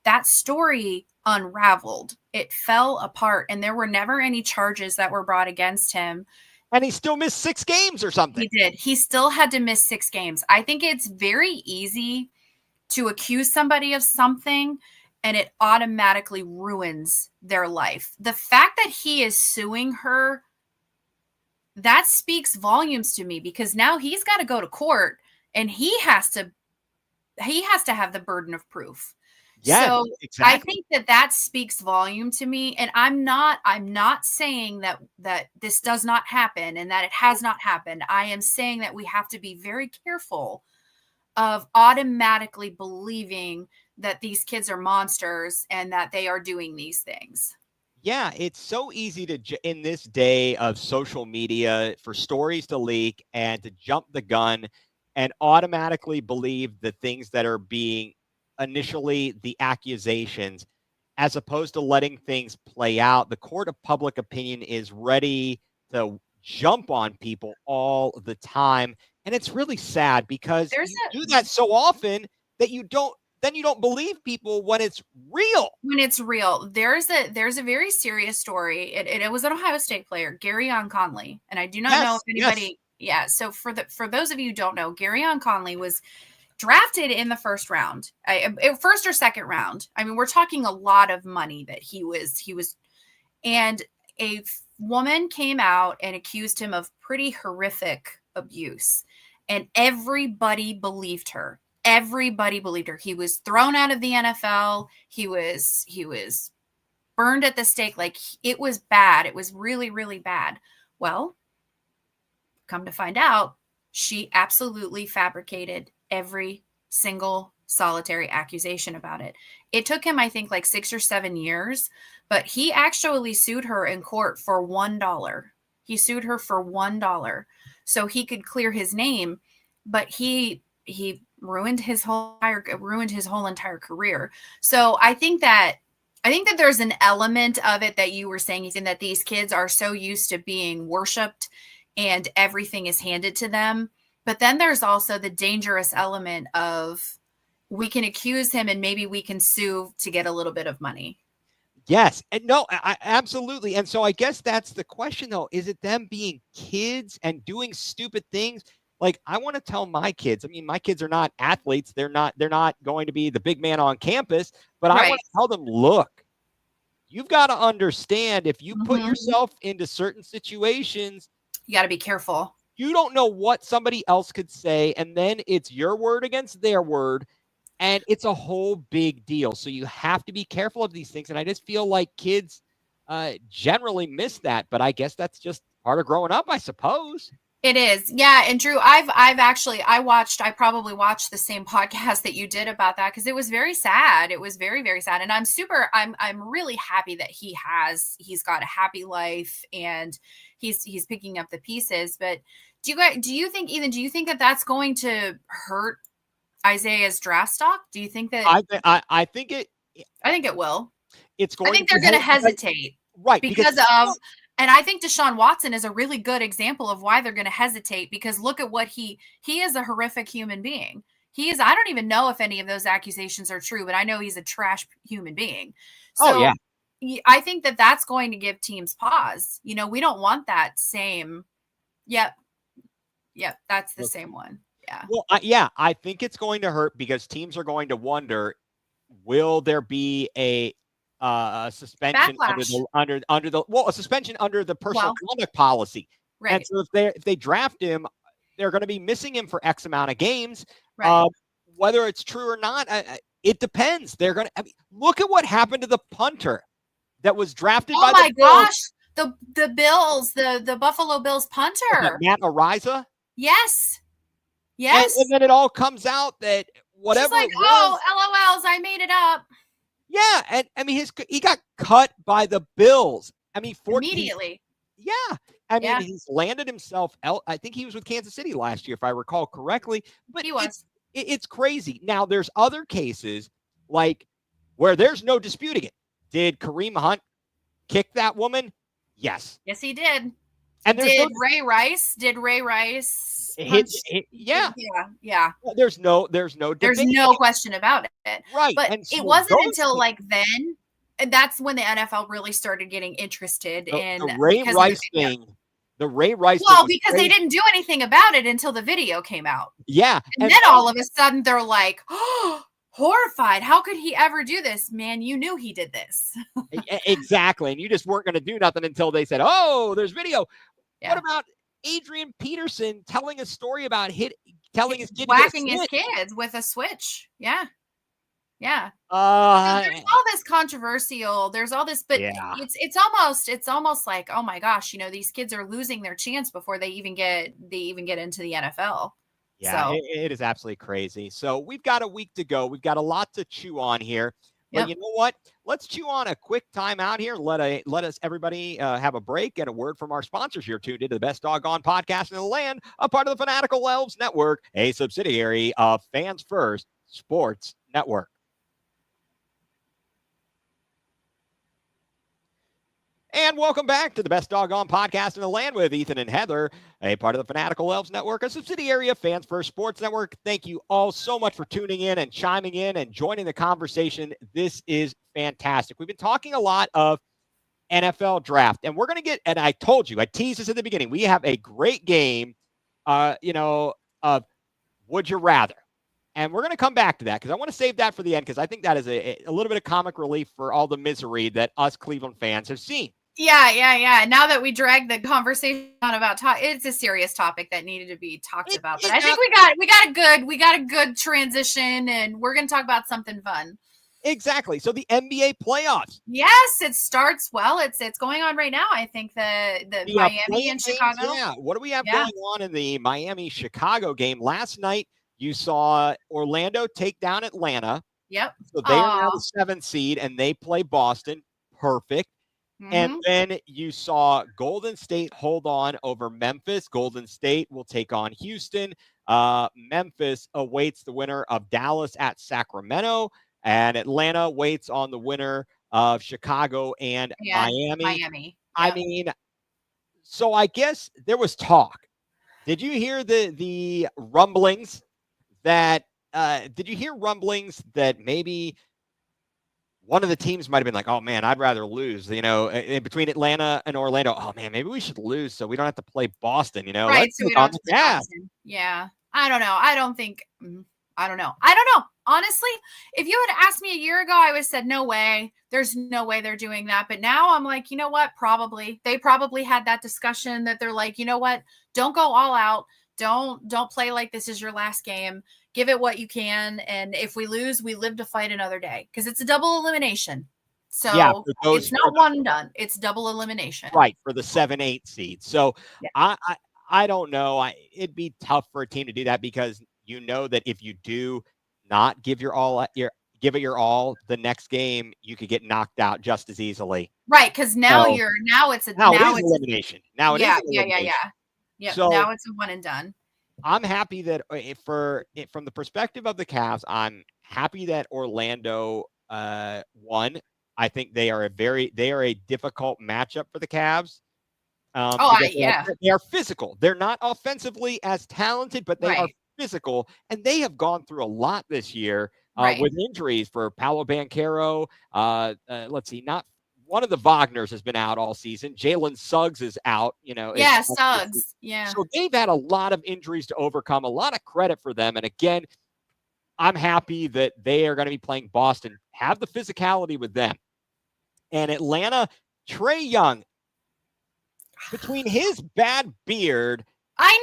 that story unraveled. It fell apart, and there were never any charges that were brought against him. And he still missed 6 games or something. He did. He still had to miss 6 games. I think it's very easy to accuse somebody of something and it automatically ruins their life. The fact that he is suing her, that speaks volumes to me, because now he's got to go to court and he has to have the burden of proof. Yeah, so exactly. I think that speaks volume to me. And I'm not saying that this does not happen and that it has not happened. I am saying that we have to be very careful of automatically believing that these kids are monsters and that they are doing these things. Yeah, it's so easy in this day of social media for stories to leak and to jump the gun and automatically believe the things that are being initially the accusations, as opposed to letting things play out. The court of public opinion is ready to jump on people all the time. And it's really sad because you do that so often that you don't believe people when it's real. When it's real. There's a very serious story. It was an Ohio State player, Garyon Conley. And I do not know if anybody, so for those of you who don't know, Garyon Conley was drafted in the first round, first or second round. I mean, we're talking a lot of money that he was, and a woman came out and accused him of pretty horrific abuse, and everybody believed her. Everybody believed her. He was thrown out of the NFL. He was burned at the stake. Like, it was bad. It was really, really bad. Well, come to find out, she absolutely fabricated every single solitary accusation about it. It took him, I think, like 6 or 7 years, but he actually sued her in court for $1. He sued her for $1 so he could clear his name, but he ruined his whole entire career. So I think that there's an element of it that you were saying, Ethan, that these kids are so used to being worshipped and everything is handed to them. But then there's also the dangerous element of, we can accuse him and maybe we can sue to get a little bit of money. Yes. And no, absolutely. And so I guess that's the question, though. Is it them being kids and doing stupid things? Like, I want to tell my kids, I mean, my kids are not athletes. They're not going to be the big man on campus, but I want to tell them, look, you've got to understand, if you put yourself into certain situations, you got to be careful. You don't know what somebody else could say, and then it's your word against their word, and it's a whole big deal. So you have to be careful of these things, and I just feel like kids generally miss that, but I guess that's just part of growing up, I suppose. It is. Yeah. And Drew, I probably watched the same podcast that you did about that, because it was very sad. It was very, very sad. And I'm really happy that he's got a happy life and he's picking up the pieces. But do you think that that's going to hurt Isaiah's draft stock? Do you think that? I think it will. It's going. I think they're going to hesitate, right? Because of. And I think Deshaun Watson is a really good example of why they're going to hesitate, because look at what he is, a horrific human being. He is. I don't even know if any of those accusations are true, but I know he's a trash human being. So I think that that's going to give teams pause. You know, we don't want that same. Yep. That's the same one. Yeah. Well, I think it's going to hurt, because teams are going to wonder, will there be a suspension a suspension under the personal conduct policy. Right. And so if they draft him, they're going to be missing him for X amount of games. Right. Whether it's true or not, it depends. They're going to look at what happened to the punter that was drafted by the Bills. The Bills, the Buffalo Bills punter. Matt Ariza? Yes. And then it all comes out that whatever. She's like, LOLs, I made it up. Yeah, and I mean, he got cut by the Bills. I mean, immediately. Yeah, I mean, he's landed himself. I think he was with Kansas City last year, if I recall correctly. But he was. It's crazy. Now, there's other cases like where there's no disputing it. Did Kareem Hunt kick that woman? Yes. Yes, he did. And did Ray Rice? Yeah. Well, there's no debate. There's no question about it. Right. But it wasn't until like then, and that's when the NFL really started getting interested in the Ray Rice thing. The Ray Rice. Well, because they didn't do anything about it until the video came out. Yeah. And then all of a sudden they're like, oh, horrified. How could he ever do this? Man, you knew he did this. Exactly. And you just weren't going to do nothing until they said, oh, there's video. Yeah. What about Adrian Peterson telling a story about telling his kid whacking his kids with a switch? Yeah. There's all this controversial. There's all this, but it's almost like, oh my gosh, these kids are losing their chance before they even get into the NFL. Yeah, So, it is absolutely crazy. So we've got a week to go. We've got a lot to chew on here. But yep. you know what? Let's chew on a quick time out here. Let us everybody have a break and a word from our sponsors. You're tuned into the best Dawg Gone podcast in the land, a part of the Fanatical Elves Network, a subsidiary of Fans First Sports Network. And welcome back to the best Dawg Gone podcast in the land with Ethan and Heather, a part of the Fanatical Elves Network, a subsidiary of Fans First Sports Network. Thank you all so much for tuning in and chiming in and joining the conversation. This is fantastic. We've been talking a lot of NFL draft, and we're going to get, and I told you, I teased this at the beginning, we have a great game, of Would You Rather. And we're going to come back to that because I want to save that for the end because I think that is a little bit of comic relief for all the misery that us Cleveland fans have seen. Yeah. Now that we dragged the conversation on about it's a serious topic that needed to be talked about. But I think we got a good transition, and we're going to talk about something fun. Exactly. So the NBA playoffs. Yes, it starts well. It's going on right now. I think the Miami and Chicago. Games, yeah. What do we have going on in the Miami-Chicago game? Last night, you saw Orlando take down Atlanta. Yep. So they are now the 7th seed, and they play Boston. Perfect. Mm-hmm. And then you saw Golden State hold on over Memphis. Golden State will take on Houston. Memphis awaits the winner of Dallas at Sacramento. And Atlanta waits on the winner of Chicago and Miami. Yep. I mean, so I guess there was talk. Did you hear the rumblings that maybe one of the teams might have been like, oh man, I'd rather lose, in between Atlanta and Orlando. Oh man, maybe we should lose so we don't have to play Boston, Right. So we don't have to play Boston. Yeah. I don't know. I don't know. Honestly, if you had asked me a year ago, I would have said, no way. There's no way they're doing that. But now I'm like, you know what? They probably had that discussion that they're like, you know what? Don't go all out. Don't play like this is your last game. Give it what you can. And if we lose, we live to fight another day because it's a double elimination. So it's not one and done. It's double elimination. Right. For the 7-8 seed. So I don't know. It'd be tough for a team to do that because you know that if you do not give your all, the next game, you could get knocked out just as easily. Right. Because now it's elimination. Now it is elimination. Yeah. So now it's a one and done. I'm happy that from the perspective of the Cavs, I'm happy that Orlando won. I think they are a difficult matchup for the Cavs. They are physical. They're not offensively as talented, but they are physical, and they have gone through a lot this year with injuries for Paolo Banchero. Let's see, not one of the Wagners has been out all season. Jalen Suggs is out. Suggs. Yeah. So they've had a lot of injuries to overcome. A lot of credit for them. And again, I'm happy that they are going to be playing Boston. Have the physicality with them. And Atlanta, Trae Young, between his bad beard. I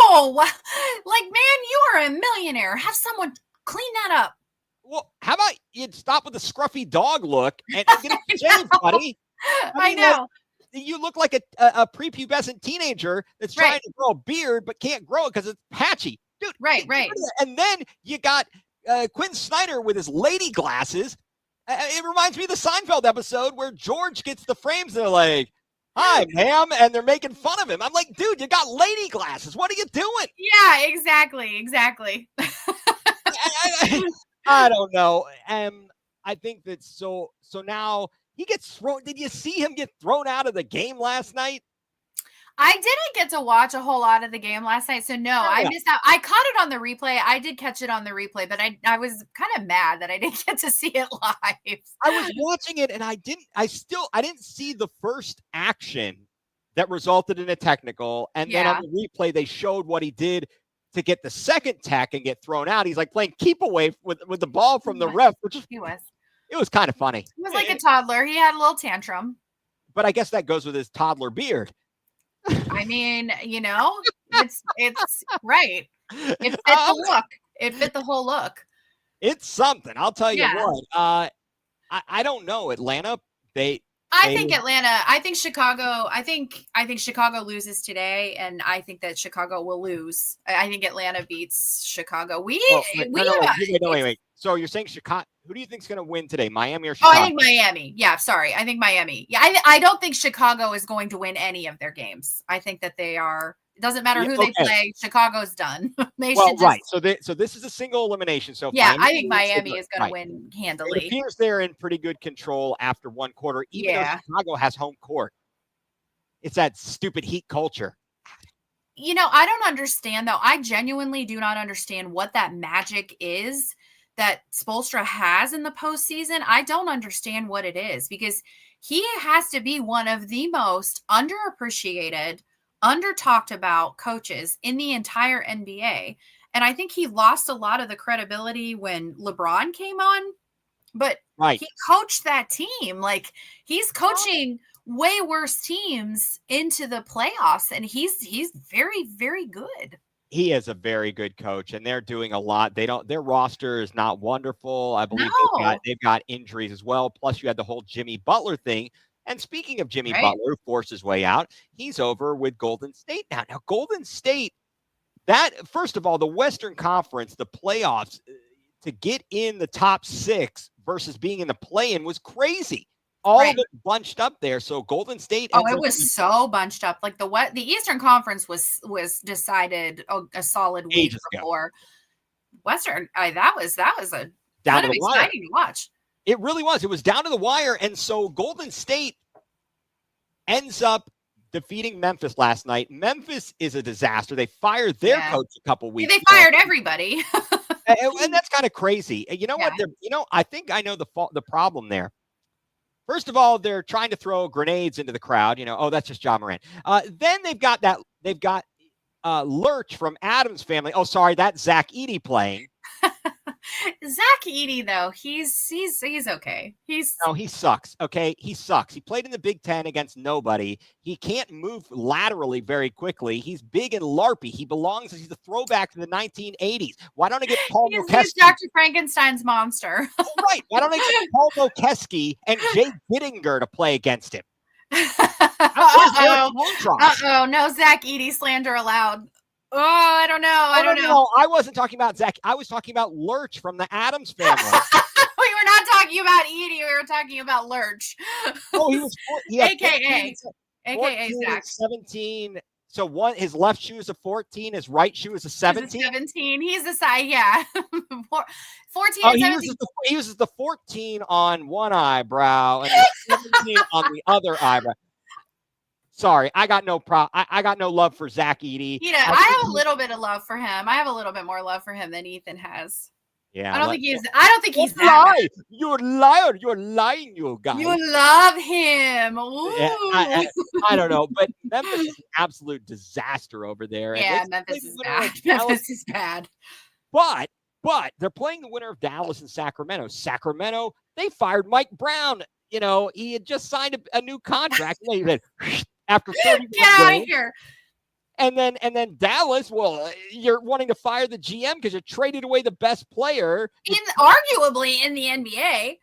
know. Like, man, you are a millionaire. Have someone clean that up. Well, how about you stop with the scruffy dog look and get it shaved, buddy? I know. You look like a prepubescent teenager that's trying to grow a beard but can't grow it because it's patchy. Dude, right. And then you got Quinn Snyder with his lady glasses. It reminds me of the Seinfeld episode where George gets the frames and they're like, hi, ma'am, and they're making fun of him. I'm like, dude, you got lady glasses. What are you doing? Yeah, exactly. I don't know. I think that so now he gets thrown. Did you see him get thrown out of the game last night? I didn't get to watch a whole lot of the game last night, so no, I missed out. I caught it on the replay. I did catch it on the replay, but I was kind of mad that I didn't get to see it live. I was watching it, and I didn't see the first action that resulted in a technical, and then on the replay they showed what he did to get the second tech and get thrown out. He's like playing keep away with the ball from the ref, which it was kind of funny. He was like a toddler. He had a little tantrum. But I guess that goes with his toddler beard. I mean, it's right. It fit the look. It fit the whole look. It's something. I'll tell you what. I don't know. Atlanta, I think Atlanta. I think Chicago. I think Chicago loses today, and I think that Chicago will lose. I think Atlanta beats Chicago. Wait. So you're saying Chicago? Who do you think is going to win today, Miami or Chicago? Oh, I think Miami. Yeah, sorry. I think Miami. Yeah, I don't think Chicago is going to win any of their games. I think that they are. It doesn't matter who they play. Chicago's done. Right. So this is a single elimination. So yeah, I think Miami is going to win handily. It appears they're in pretty good control after one quarter, even though Chicago has home court. It's that stupid Heat culture. I don't understand, though. I genuinely do not understand what that magic is that Spoelstra has in the postseason. I don't understand what it is, because he has to be one of the most underappreciated, under-talked about coaches in the entire NBA. And I think he lost a lot of the credibility when LeBron came on, but he coached that team. Like, he's coaching way worse teams into the playoffs, and he's very, very good. He is a very good coach, and they're doing a lot. Their roster is not wonderful. I believe they've got injuries as well. Plus, you had the whole Jimmy Butler thing. And speaking of Jimmy Butler, who forced his way out, he's over with Golden State now. Now, Golden State, first of all, the Western Conference, the playoffs, to get in the top 6 versus being in the play-in was crazy. All of it bunched up there. So Golden State. It was so bunched up. Like the Eastern Conference was decided a solid week before. Western, that was a kind of exciting to watch. It really was. It was down to the wire. And so Golden State ends up defeating Memphis last night. Memphis is a disaster. They fired their coach a couple weeks ago. They fired everybody. and that's kind of crazy. You know what? I think I know the problem there. First of all, they're trying to throw grenades into the crowd. That's just Ja Morant. Then they've got Lurch from Adams family. Oh, sorry, that's Zach Edey playing. Zach Edey, though, he's okay. He sucks. Okay, he sucks. He played in the Big Ten against nobody. He can't move laterally very quickly. He's big and larpy. He's a throwback to the 1980s. Why don't I get Paul Mokeski? He's Dr. Frankenstein's monster. Right. Why don't I get Paul Mokeski and Jay Gittinger to play against him? No Zach Edey slander allowed. Oh, I don't know. No, I wasn't talking about Zach. I was talking about Lurch from the Adams family. We were not talking about Edey. We were talking about Lurch. Oh, he had AKA Zach. 17. So his left shoe is a 14. His right shoe is a 17. He's a size, 14 and 17. He uses the 14 on one eyebrow and the 17 on the other eyebrow. Sorry, I got no love for Zach Edey. I have a little bit of love for him. I have a little bit more love for him than Ethan has. Yeah, I don't think he's that bad. You're a liar. You're lying, you guys. You love him. Yeah, I don't know, but Memphis is an absolute disaster over there. Yeah, Memphis is bad. Memphis is bad. But they're playing the winner of Dallas and Sacramento. Sacramento, they fired Mike Brown. He had just signed a new contract. After 30 Get out of here. And then Dallas, well, you're wanting to fire the GM because you traded away the best player. Arguably in the NBA.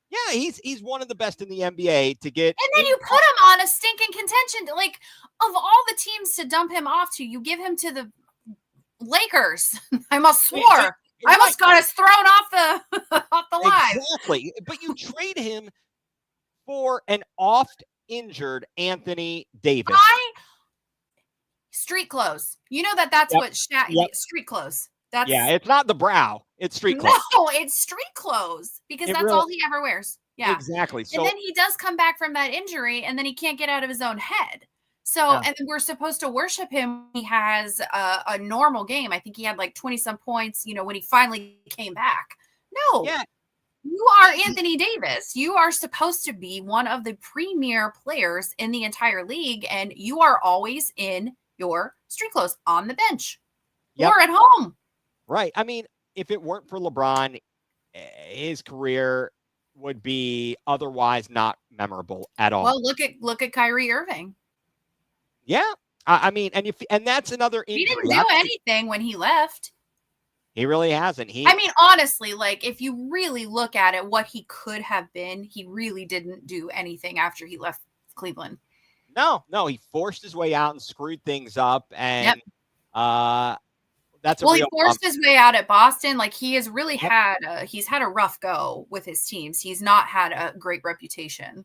Yeah, he's one of the best in the NBA to get. And then you put him on a stinking contention. Like, of all the teams to dump him off to, you give him to the Lakers. I almost swore. I almost got us thrown off the line. Exactly. But you trade him for an oft-injured Anthony Davis. Street clothes. You know that's what street clothes. It's not the brow. It's street clothes. No, it's street clothes because that's all he ever wears. Yeah, exactly. So, and then he does come back from that injury, and then he can't get out of his own head. So, and we're supposed to worship him. He has a normal game. I think he had like 20-some points. When he finally came back. No. Yeah. You are Anthony Davis. You are supposed to be one of the premier players in the entire league, and you are always in your street clothes on the bench or at home. Right. I mean, if it weren't for LeBron, his career would be otherwise not memorable at all. Well, look at Kyrie Irving. Yeah. I mean, and that's another injury. He didn't do anything when he left. He really hasn't. I mean, honestly, like if you really look at it, what he could have been, he really didn't do anything after he left Cleveland. No, he forced his way out and screwed things up. And that's he forced his way out at Boston. Like he has really he's had a rough go with his teams. He's not had a great reputation.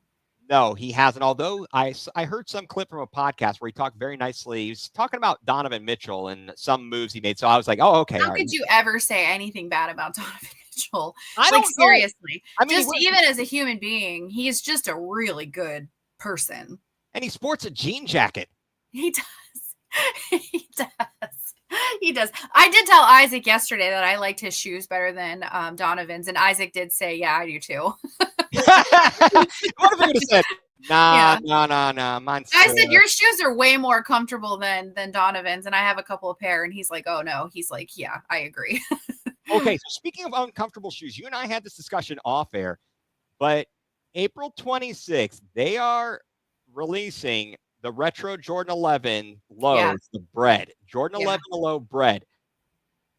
No, he hasn't. Although I heard some clip from a podcast where he talked very nicely. He was talking about Donovan Mitchell and some moves he made. So I was like, oh, okay. How could you ever say anything bad about Donovan Mitchell? I don't seriously. I mean, just even as a human being, he is just a really good person. And he sports a jean jacket. He does. He does. I did tell Isaac yesterday that I liked his shoes better than Donovan's, and Isaac did say, "Yeah, I do too." What if I would have said, nah, mine's I said your shoes are way more comfortable than Donovan's, and I have a couple of pair, and he's like, "Oh no," he's like, "Yeah, I agree." Okay, so speaking of uncomfortable shoes, you and I had this discussion off air, but April 26th, they are releasing the retro Jordan 11 lows, the bread. Jordan 11 low bread.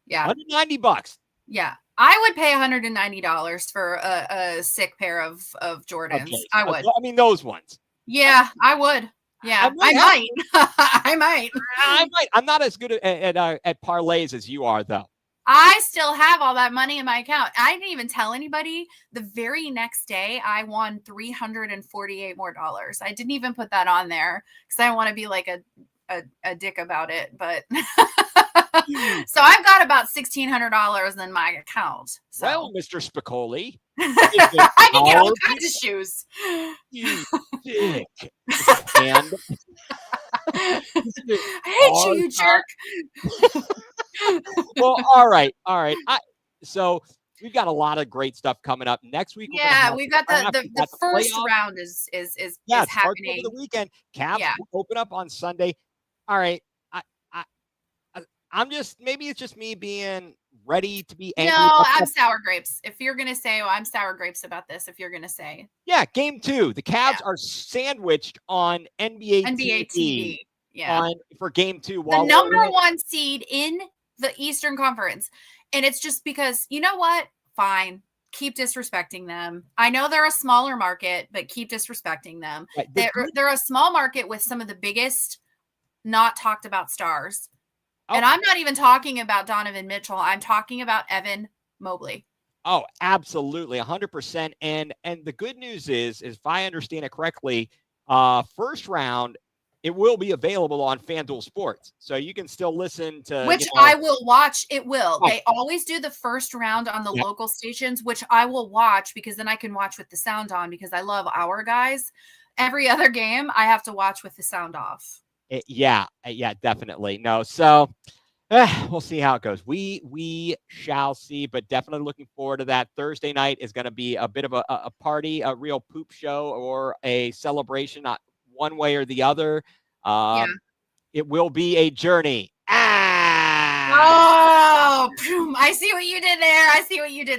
Yeah. $190. Yeah. I would pay $190 for a sick pair of Jordans. Okay. I would. I mean, those ones. Yeah, I would. Yeah, I might. I might. I'm not as good at parlays as you are, though. I still have all that money in my account. I didn't even tell anybody. The very next day, I won $348 more. I didn't even put that on there because I want to be like a dick about it. But so I've got about $1,600 in my account. So. Well, Mr. Spicoli, I can get all kinds of shoes. You dick. And I hate you, you jerk. Well, all right. So we've got a lot of great stuff coming up next week. Yeah, we've got the first round is happening over the weekend. Cavs open up on Sunday. All right, I'm just maybe it's just me being ready to be angry. No, I'm sour grapes. If you're gonna say, I'm sour grapes about this. If you're gonna say, game 2, the Cavs are sandwiched on NBA TV. Yeah, for game 2, the number 1 seed in the Eastern Conference. And it's just because, you know what? Fine. Keep disrespecting them. I know they're a smaller market, but keep disrespecting them. Right. They're a small market with some of the biggest not talked about stars. Oh. And I'm not even talking about Donovan Mitchell. I'm talking about Evan Mobley. Oh, absolutely. 100%. And the good news is if I understand it correctly, first round, it will be available on FanDuel Sports. So you can still listen to... Which I will watch. It will. Oh. They always do the first round on the local stations, which I will watch because then I can watch with the sound on because I love our guys. Every other game, I have to watch with the sound off. Yeah, definitely. No, so we'll see how it goes. We shall see, but definitely looking forward to that. Thursday night is going to be a bit of a party, a real poop show or a celebration. One way or the other. It will be a journey. Oh, I see what you did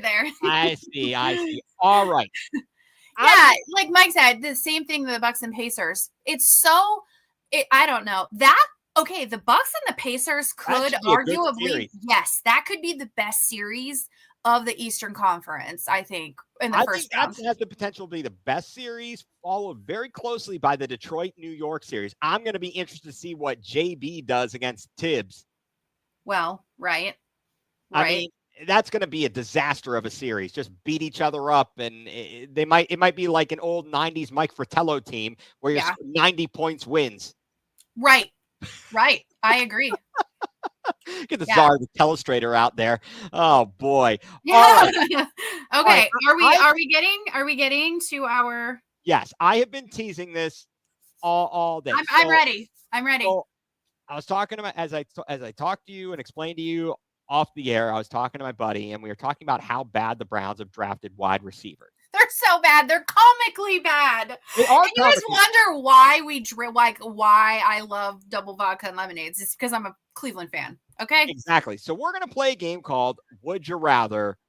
there. I see. All right. Yeah, like Mike said, the same thing with the Bucks and Pacers. I don't know. The Bucks and the Pacers could arguably, that could be the best series of the Eastern Conference, I think, in the first round. That has the potential to be the best series, followed very closely by the Detroit-New York series. I'm going to be interested to see what JB does against Tibbs. Well, right. I mean, that's going to be a disaster of a series. Just beat each other up, and it might be like an old 90s Mike Fratello team where you're 90 points wins. Right. I agree. Get the czar of the telestrator out there. Oh boy. Yeah. Okay. Right. Are we getting to our? Yes, I have been teasing this all day. I'm ready. So I was talking about as I talked to you and explained to you off the air. I was talking to my buddy, and we were talking about how bad the Browns have drafted wide receivers. They're so bad. They're comically bad. They are. And you guys wonder why why I love double vodka and lemonades. It's because I'm a Cleveland fan. Okay. Exactly. So we're going to play a game called Would You Rather,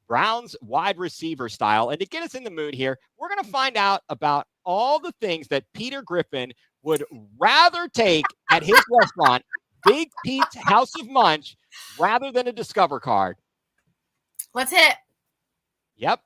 Browns wide receiver style. And to get us in the mood here, we're going to find out about all the things that Peter Griffin would rather take at his restaurant, Big Pete's House of Munch, rather than a Discover card. Let's hit it. Yep.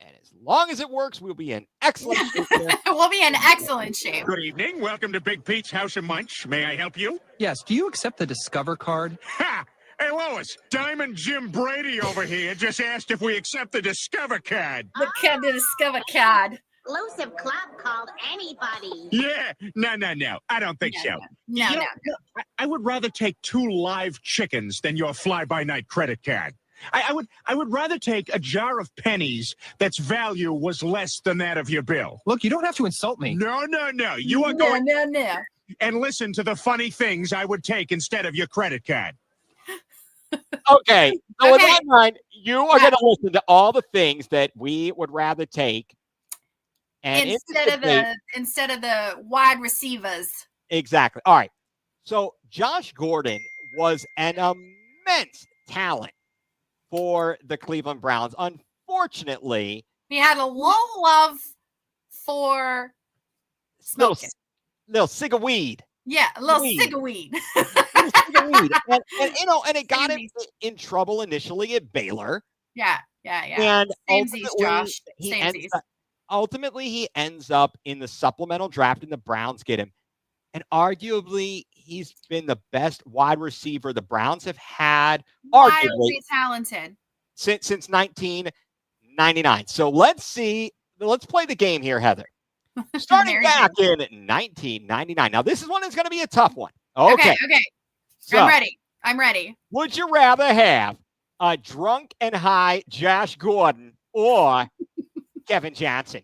And as long as it works, we'll be in excellent shape. We'll be in excellent shape. Good evening. Welcome to Big Pete's House of Munch. May I help you? Yes. Do you accept the Discover card? Ha! Hey, Lois, Diamond Jim Brady over here just asked if we accept the Discover card. The Discover card. Exclusive club called anybody. Yeah. No. I don't think so. No. I would rather take 2 live chickens than your fly-by-night credit card. I would rather take a jar of pennies that's value was less than that of your bill. Look, you don't have to insult me. No. You are going No. and listen to the funny things I would take instead of your credit card. Okay. So with Okay. that in mind, you are going to listen to all the things that we would rather take. And Instead of the wide receivers. Exactly. All right. So Josh Gordon was an immense talent for the Cleveland Browns. Unfortunately, He had a low love for smoking. little cig of weed. Yeah, a little Weed. cig of weed. and it got him in trouble initially at Baylor. Yeah. And Samesies, Josh. ultimately he ends up in the supplemental draft and the Browns get him. And arguably he's been the best wide receiver the Browns have had Wildly talented. since 1999. So let's play the game here, Heather. Starting Very back good. in 1999. Now this is one that's going to be a tough one. Okay. So, I'm ready. would you rather have a drunk and high Josh Gordon or Kevin Johnson?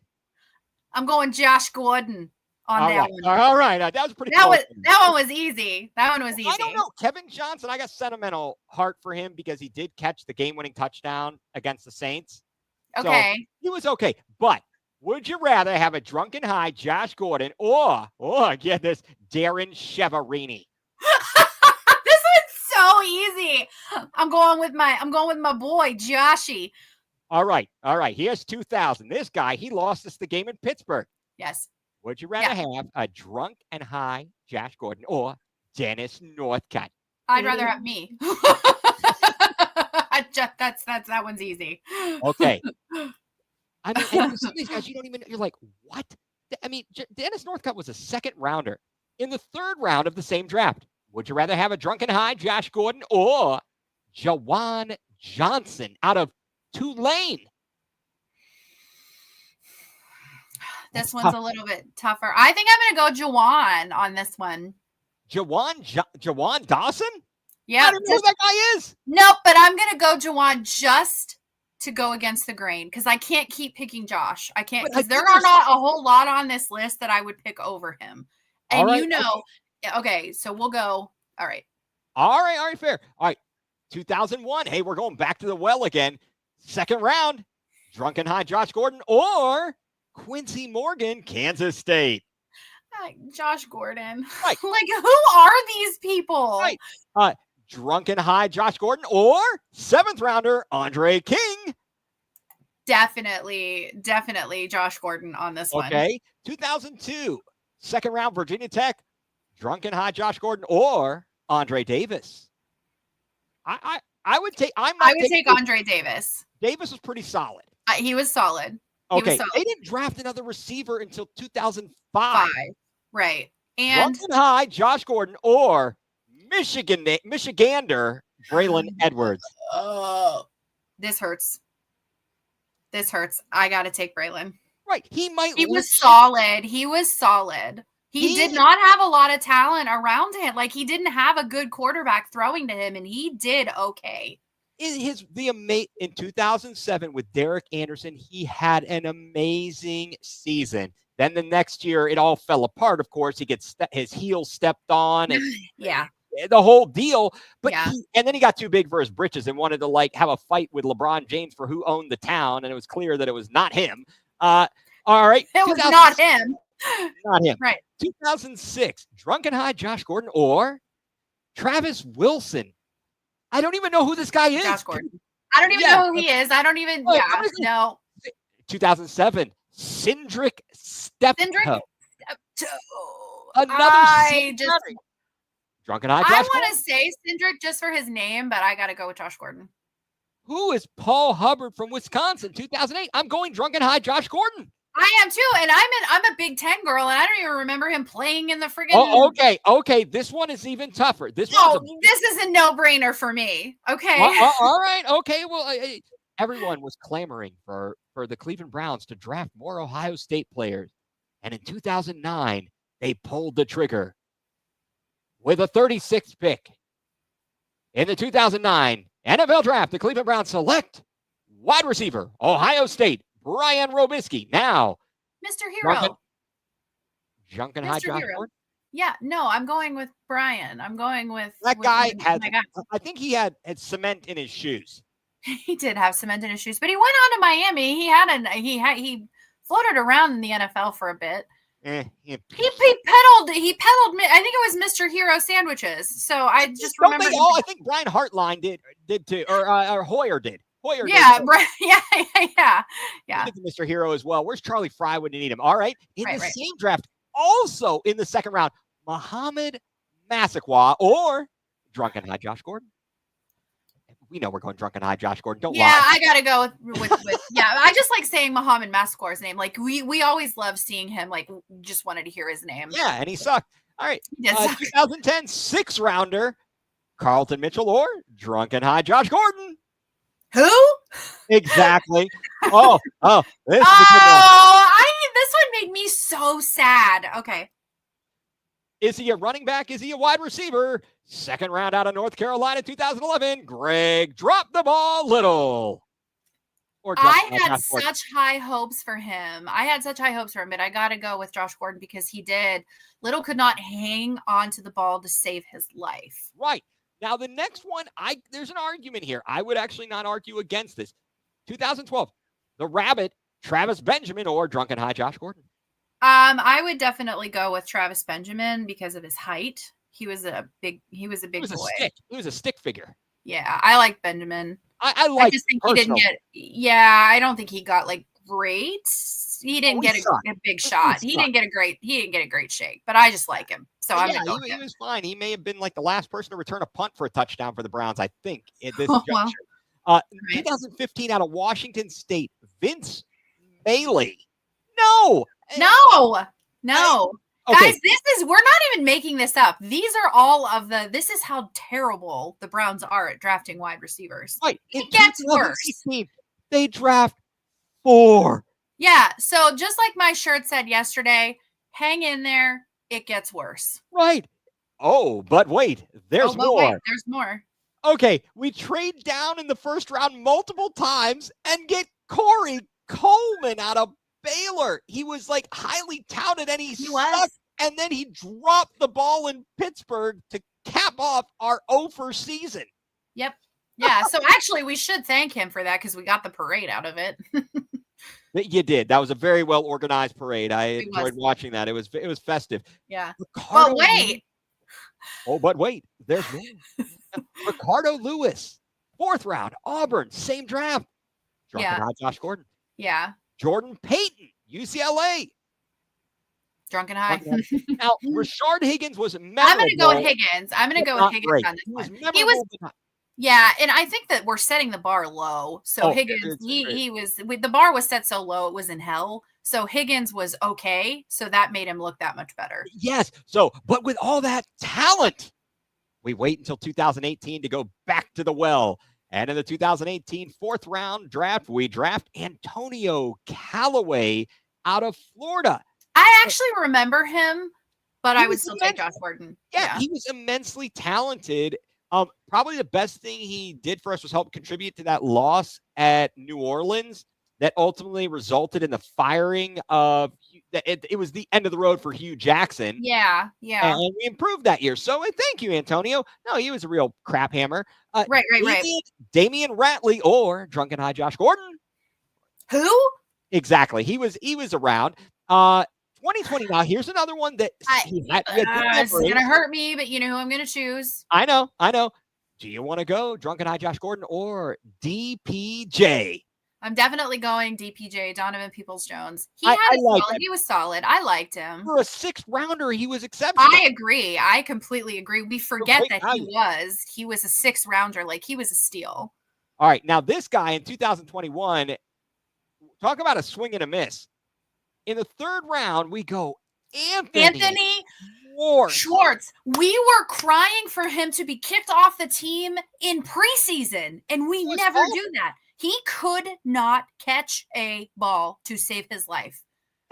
I'm going Josh Gordon on that one. All right. That was pretty That close. one was easy. That one was easy. I don't know. Kevin Johnson, I got sentimental heart for him because he did catch the game-winning touchdown against the Saints. Okay. So he was okay. But would you rather have a drunken high Josh Gordon or get this, Darren Cheverini? This one's so easy. I'm going with my boy Joshy. All right. Here's 2000. This guy, he lost us the game in Pittsburgh. Yes. Would you rather have a drunk and high Josh Gordon or Dennis Northcutt? I'd rather have me. That one's easy. Okay. I mean, and some of these guys, you don't even, you're like, what? I mean, Dennis Northcutt was a second rounder in the 3rd round of the same draft. Would you rather have a drunken high Josh Gordon or Jawan Johnson out of Tulane? This one's a little bit tougher. I think I'm going to go Jawan on this one. Jawan Dawson? Yeah. I don't know who that guy is. Nope, but I'm going to go Jawan just to go against the grain because I can't keep picking Josh. I can't, because there are not a whole lot on this list that I would pick over him. And okay, so we'll go. All right, fair. All right, 2001. Hey, we're going back to the well again. 2nd round, drunken high Josh Gordon or Quincy Morgan, Kansas State. Josh Gordon. Right. Like, who are these people? Right. Drunken high Josh Gordon or 7th rounder Andre King. Definitely Josh Gordon on this one. Okay. 2002, 2nd round Virginia Tech, drunken high Josh Gordon or Andre Davis. I would take Andre Davis. Davis was pretty solid. He was solid. Okay. They didn't draft another receiver until 2005. Right. And drunken high Josh Gordon or Michigander Braylon Edwards. Oh, this hurts. I got to take Braylon. Right. He was solid. He did not have a lot of talent around him. Like, he didn't have a good quarterback throwing to him, and he did okay. In 2007 with Derek Anderson, he had an amazing season. Then the next year, it all fell apart. Of course, he gets his heel stepped on, and the whole deal. But and then he got too big for his britches and wanted to have a fight with LeBron James for who owned the town, and it was clear that it was not him. All right, it was not him. Not him. Right. 2006, drunken high Josh Gordon or Travis Wilson. I don't even know who this guy is. Josh Gordon. I don't even know who he is. I don't even. No. 2007, Cindric Steptoe. Another Drunken High I Josh want to Gordon. say Cindric just for his name, but I got to go with Josh Gordon. Who is Paul Hubbard from Wisconsin, 2008? I'm going Drunken High Josh Gordon. I am too, and I'm a Big Ten girl, and I don't even remember him playing in the friggin'. Oh, okay. This one is even tougher. This is a no-brainer for me. Okay. All right. Okay. Well, everyone was clamoring for the Cleveland Browns to draft more Ohio State players, and in 2009 they pulled the trigger with a 36th pick in the 2009 NFL Draft. The Cleveland Browns select wide receiver, Ohio State, Brian Robisky. Now, Mr. Hero. Drunken High Josh Gordon? Yeah, no, I'm going with Brian. I'm going with that guy. I think he had cement in his shoes. He did have cement in his shoes, but he went on to Miami. He floated around in the NFL for a bit. He peddled. I think it was Mr. Hero sandwiches. So I just remember. I think Brian Hartline did too, or Hoyer did. Yeah. He did Mr. Hero as well. Where's Charlie Fry when you need him? All right. In the same draft, also in the second round, Muhammad Massaquoi or Drunken High Josh Gordon. We know we're going Drunken High Josh Gordon. Don't lie. Yeah, I gotta go with I just like saying Muhammad Massaquoi's name. Like we always love seeing him. Like just wanted to hear his name. Yeah, and he sucked. All right. 2010 6th rounder, Carlton Mitchell or Drunken High Josh Gordon. Who? Exactly. This is a good one. This one made me so sad. Okay. Is he a running back? Is he a wide receiver? 2nd round out of North Carolina, 2011. Greg dropped the ball little. I had such high hopes for him. But I got to go with Josh Gordon because he did. Little could not hang on to the ball to save his life. Right. Now, the next one, there's an argument here. I would actually not argue against this. 2012, the Rabbit, Travis Benjamin or Drunken High Josh Gordon. I would definitely go with Travis Benjamin because of his height. He was a big boy. He was a stick figure. Yeah, I like Benjamin. I just think he didn't get. Yeah, I don't think he got like great. He didn't get a big shot. He didn't get a great shake. But I just like him. So I'm gonna go with him. He was fine. He may have been like the last person to return a punt for a touchdown for the Browns, I think, at this juncture. 2015 out of Washington State, Vince Bailey. No. Okay. Guys, we're not even making this up. These are all of this is how terrible the Browns are at drafting wide receivers. Right. It gets worse. They draft 4. Yeah. So just like my shirt said yesterday, hang in there. It gets worse. Right. Oh, but wait, there's more. There's more. Okay. We trade down in the 1st round multiple times and get Corey Coleman out of Baylor. He was like highly touted and he sucked. And then he dropped the ball in Pittsburgh to cap off our 0 season. Yep. Yeah. So actually we should thank him for that because we got the parade out of it. You did. That was a very well organized parade. I enjoyed watching that. It was festive. Yeah. Ricardo wait. But wait, there's more. Ricardo Lewis, 4th round, Auburn, same draft. Drunken High Josh Gordon. Yeah. Jordan Payton, UCLA. Drunken High. Now, Rashard Higgins was memorable. I'm going to go with Higgins. On this one. He was. Yeah, and I think that we're setting the bar low. So Higgins, he was. The bar was set so low it was in hell. So Higgins was okay. So that made him look that much better. Yes. So, but with all that talent, we wait until 2018 to go back to the well. And in the 2018 4th round draft, we draft Antonio Callaway out of Florida. I actually remember him, but I would still take Josh Gordon. Yeah, he was immensely talented. Probably the best thing he did for us was help contribute to that loss at New Orleans that ultimately resulted in the firing of it was the end of the road for Hugh Jackson. Yeah. And we improved that year. So thank you, Antonio. No, he was a real crap hammer. Right. Damian Ratley or Drunken High Josh Gordon. Who? Exactly. He was around. 2020. Now, here's another one that it's going to hurt me, but you know who I'm going to choose. I know. Do you want to go Drunken High Josh Gordon or DPJ? I'm definitely going DPJ, Donovan Peoples-Jones. He was solid. I liked him. For a 6th rounder, he was exceptional. I agree. I completely agree. We forget that he was a 6th rounder. Like, he was a steal. All right. Now, this guy in 2021, talk about a swing and a miss. In the 3rd round, we go Anthony Schwartz. We were crying for him to be kicked off the team in preseason, and we never do that. He could not catch a ball to save his life.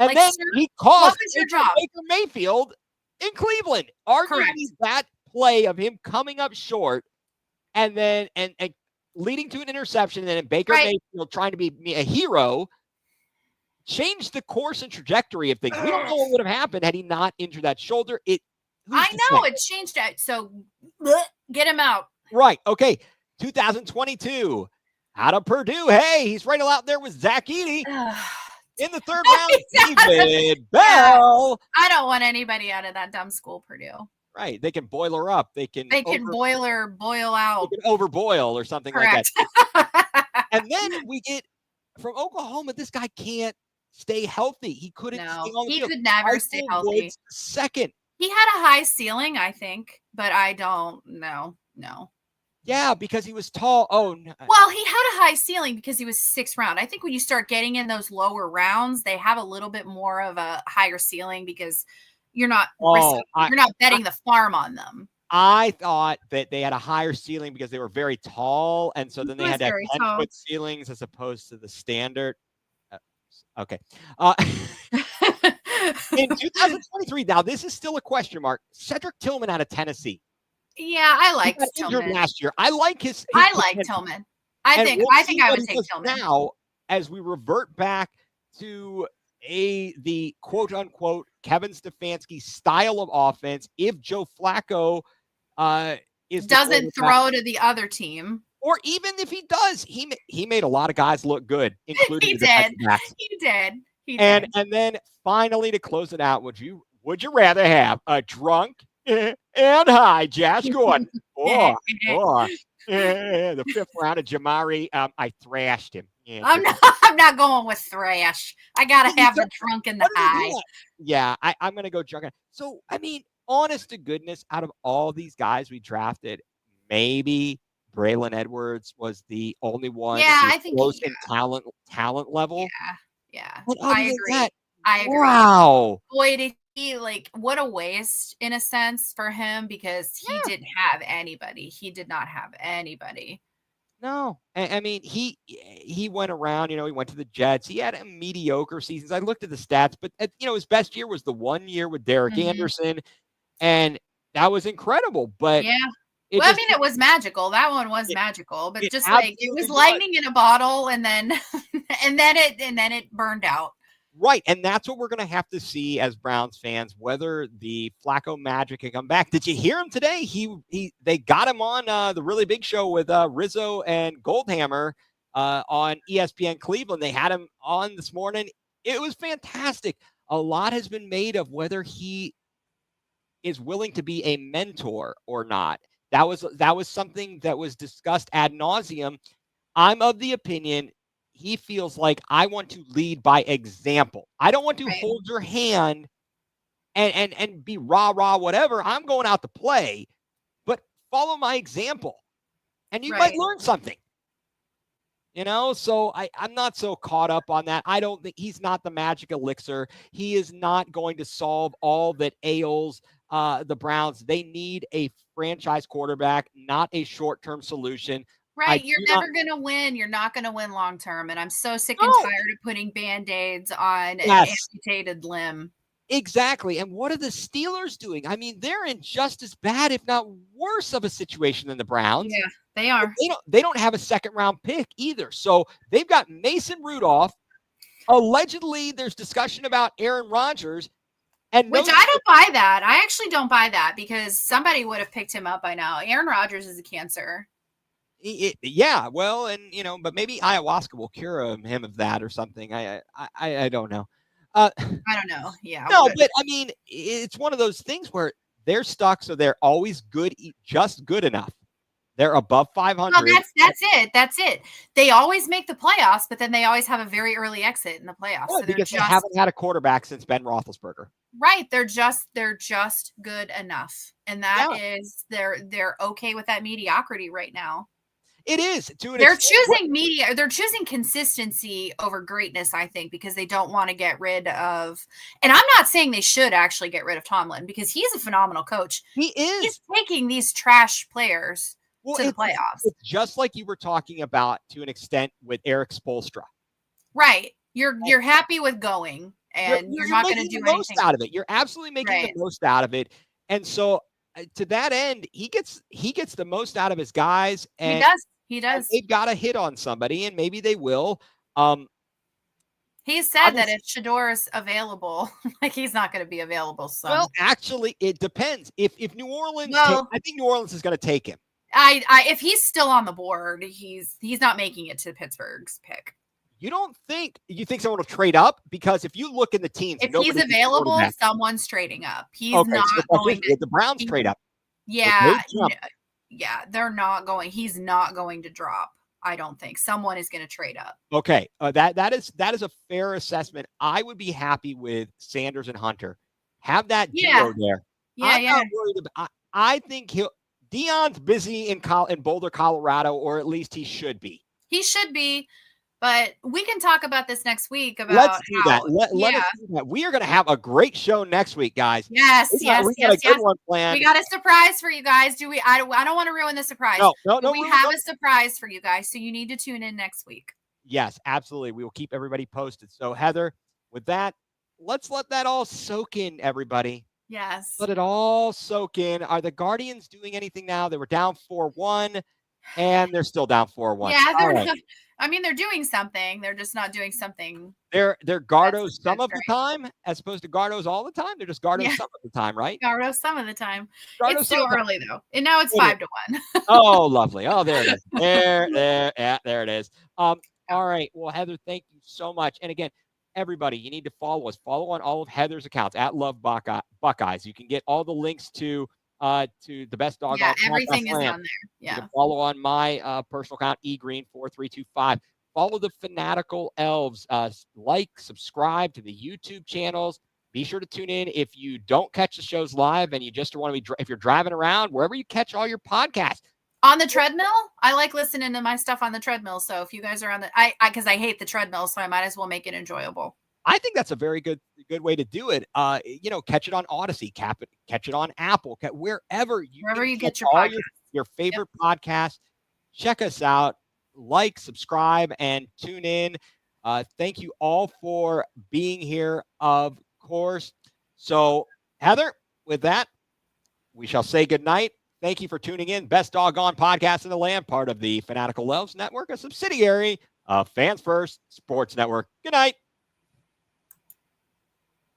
And then he cost Baker Mayfield in Cleveland. Arguably that play of him coming up short and then and leading to an interception, and then Baker Mayfield trying to be a hero changed the course and trajectory of things. We don't know what would have happened had he not injured that shoulder. It changed that. So get him out. Right. Okay. 2022. Out of Purdue. Hey, he's right out there with Zach Edey. In the 3rd round, David Bell. I don't want anybody out of that dumb school, Purdue. Right. They can boil her up. They can boil out. They can overboil or something like that. And then we get from Oklahoma, this guy can't stay healthy. He couldn't stay on the field. He could never stay healthy. Second. He had a high ceiling, I think, but I don't know. No. Yeah, because he was tall. Oh, no. Well, he had a high ceiling because he was 6th round. I think when you start getting in those lower rounds, they have a little bit more of a higher ceiling because you're not betting the farm on them. I thought that they had a higher ceiling because they were very tall, and so then they had to have 10-foot ceilings as opposed to the standard. Okay. In 2023, now this is still a question mark. Cedric Tillman out of Tennessee. Yeah, I liked Tillman last year. I like his. I like Tillman. I think I would take Tillman. Now, as we revert back to the quote unquote Kevin Stefanski style of offense, if Joe Flacco doesn't throw to the other team, or even if he does, he made a lot of guys look good, including he the did. backs. He did. And then finally to close it out, would you rather have a drunk and high Josh Gordon or the 5th round of Jamari? I thrashed him. Yeah. I'm not going with thrash. I gotta have the drunk and the high. Yeah, I'm gonna go drunk. So I mean, honest to goodness, out of all these guys we drafted, maybe Braylon Edwards was the only one. Yeah, I think close in talent level. Yeah. I agree. I agree. Wow. Boy, did he what a waste in a sense for him because he didn't have anybody. He did not have anybody. No, I mean he went around. He went to the Jets. He had a mediocre seasons. I looked at the stats, but his best year was the 1 year with Derek Anderson, and that was incredible. But it was magical. That one was magical, but just it was lightning in a bottle, and then it burned out. Right, and that's what we're going to have to see as Browns fans, whether the Flacco magic can come back. Did you hear him today? They got him on the Really Big Show with Rizzo and Goldhammer on ESPN Cleveland. They had him on this morning. It was fantastic. A lot has been made of whether he is willing to be a mentor or not. That was something that was discussed ad nauseum. I'm of the opinion he feels like I want to lead by example. I don't want to hold your hand and be rah whatever. I'm going out to play, but follow my example, and you might learn something. So I'm not so caught up on that. I don't think he's not the magic elixir. He is not going to solve all that ails the Browns. They need a franchise quarterback, not a short-term solution. Right. You're never going to win. You're not going to win long-term. And I'm so sick and tired of putting Band-Aids on an amputated limb. Exactly. And what are the Steelers doing? I mean, they're in just as bad, if not worse of a situation than the Browns. Yeah, they are. They don't have a 2nd round pick either. So they've got Mason Rudolph. Allegedly, there's discussion about Aaron Rodgers. Which I don't buy that. I actually don't buy that because somebody would have picked him up by now. Aaron Rodgers is a cancer. Yeah, well, and but maybe ayahuasca will cure him of that or something. I don't know. I don't know. Yeah. No, but I mean, it's one of those things where they're stuck, so they're always good, just good enough. They're above 500. Well, that's it. That's it. They always make the playoffs, but then they always have a very early exit in the playoffs. Well, so because they haven't had a quarterback since Ben Roethlisberger. Right. They're just good enough. And that is they're okay with that mediocrity right now. It is. They're choosing they're choosing consistency over greatness, I think, because they don't want to get rid of, and I'm not saying they should actually get rid of Tomlin because he's a phenomenal coach. He is. He's taking these trash players to the playoffs. It's just like you were talking about to an extent with Eric Spoelstra. Right. You're happy with going, and you're not going to do the most out of it. You're absolutely making the most out of it. And so to that end, he gets the most out of his guys. And he does. They've got to hit on somebody, and maybe they will. He said that if Shador's available, like he's not going to be available. So well, actually, it depends. If New Orleans, I think New Orleans is going to take him. If he's still on the board, he's not making it to Pittsburgh's pick. You think someone will trade up? Because if you look in the teams, if he's available, someone's trading up. He's not going to. The Browns trade up. Yeah, they're not going. He's not going to drop. I don't think someone is going to trade up. Okay, that is a fair assessment. I would be happy with Sanders and Hunter. Have that duo there. I'm not worried about. I think Deion's busy in Boulder, Colorado, or at least he should be. He should be. But we can talk about this next week. Let's do that. Let us do that. We are going to have a great show next week, guys. Yes. We got a good one planned. We got a surprise for you guys. Do we? I don't want to ruin the surprise. No. We have a surprise for you guys, so you need to tune in next week. Yes, absolutely. We will keep everybody posted. So, Heather, with that, let's let that all soak in, everybody. Yes. Let it all soak in. Are the Guardians doing anything now? They were down 4-1, and they're still down 4-1. Yeah, they're doing something. They're just not doing something. They're Gardos some of the time, as opposed to Gardos all the time. They're just Gardos some of the time, right? Gardos some of the time. It's still early though, and now it's 5-1. Oh, lovely. Oh, there it is. There it is. All right. Well, Heather, thank you so much. And again, everybody, you need to follow us. Follow on all of Heather's accounts at Love Buckeyes. You can get all the links to the best dog. Yeah, everything is on there. Yeah. You can follow on my personal account, egreen4325. Follow the Fanatical Elves. Like, subscribe to the YouTube channels. Be sure to tune in if you don't catch the shows live and you just want to be, if you're driving around, wherever you catch all your podcasts. On the treadmill, I like listening to my stuff on the treadmill. So if you guys are on because I hate the treadmill, so I might as well make it enjoyable. I think that's a very good way to do it. Catch it on Odyssey, catch it on Apple, wherever you get your favorite podcast. Check us out, like, subscribe, and tune in. Thank you all for being here, of course. So, Heather, with that, we shall say goodnight. Thank you for tuning in. Best Dawg Gone Podcast in the land, part of the Fanatical Elves Network, a subsidiary of Fans First Sports Network. Good night.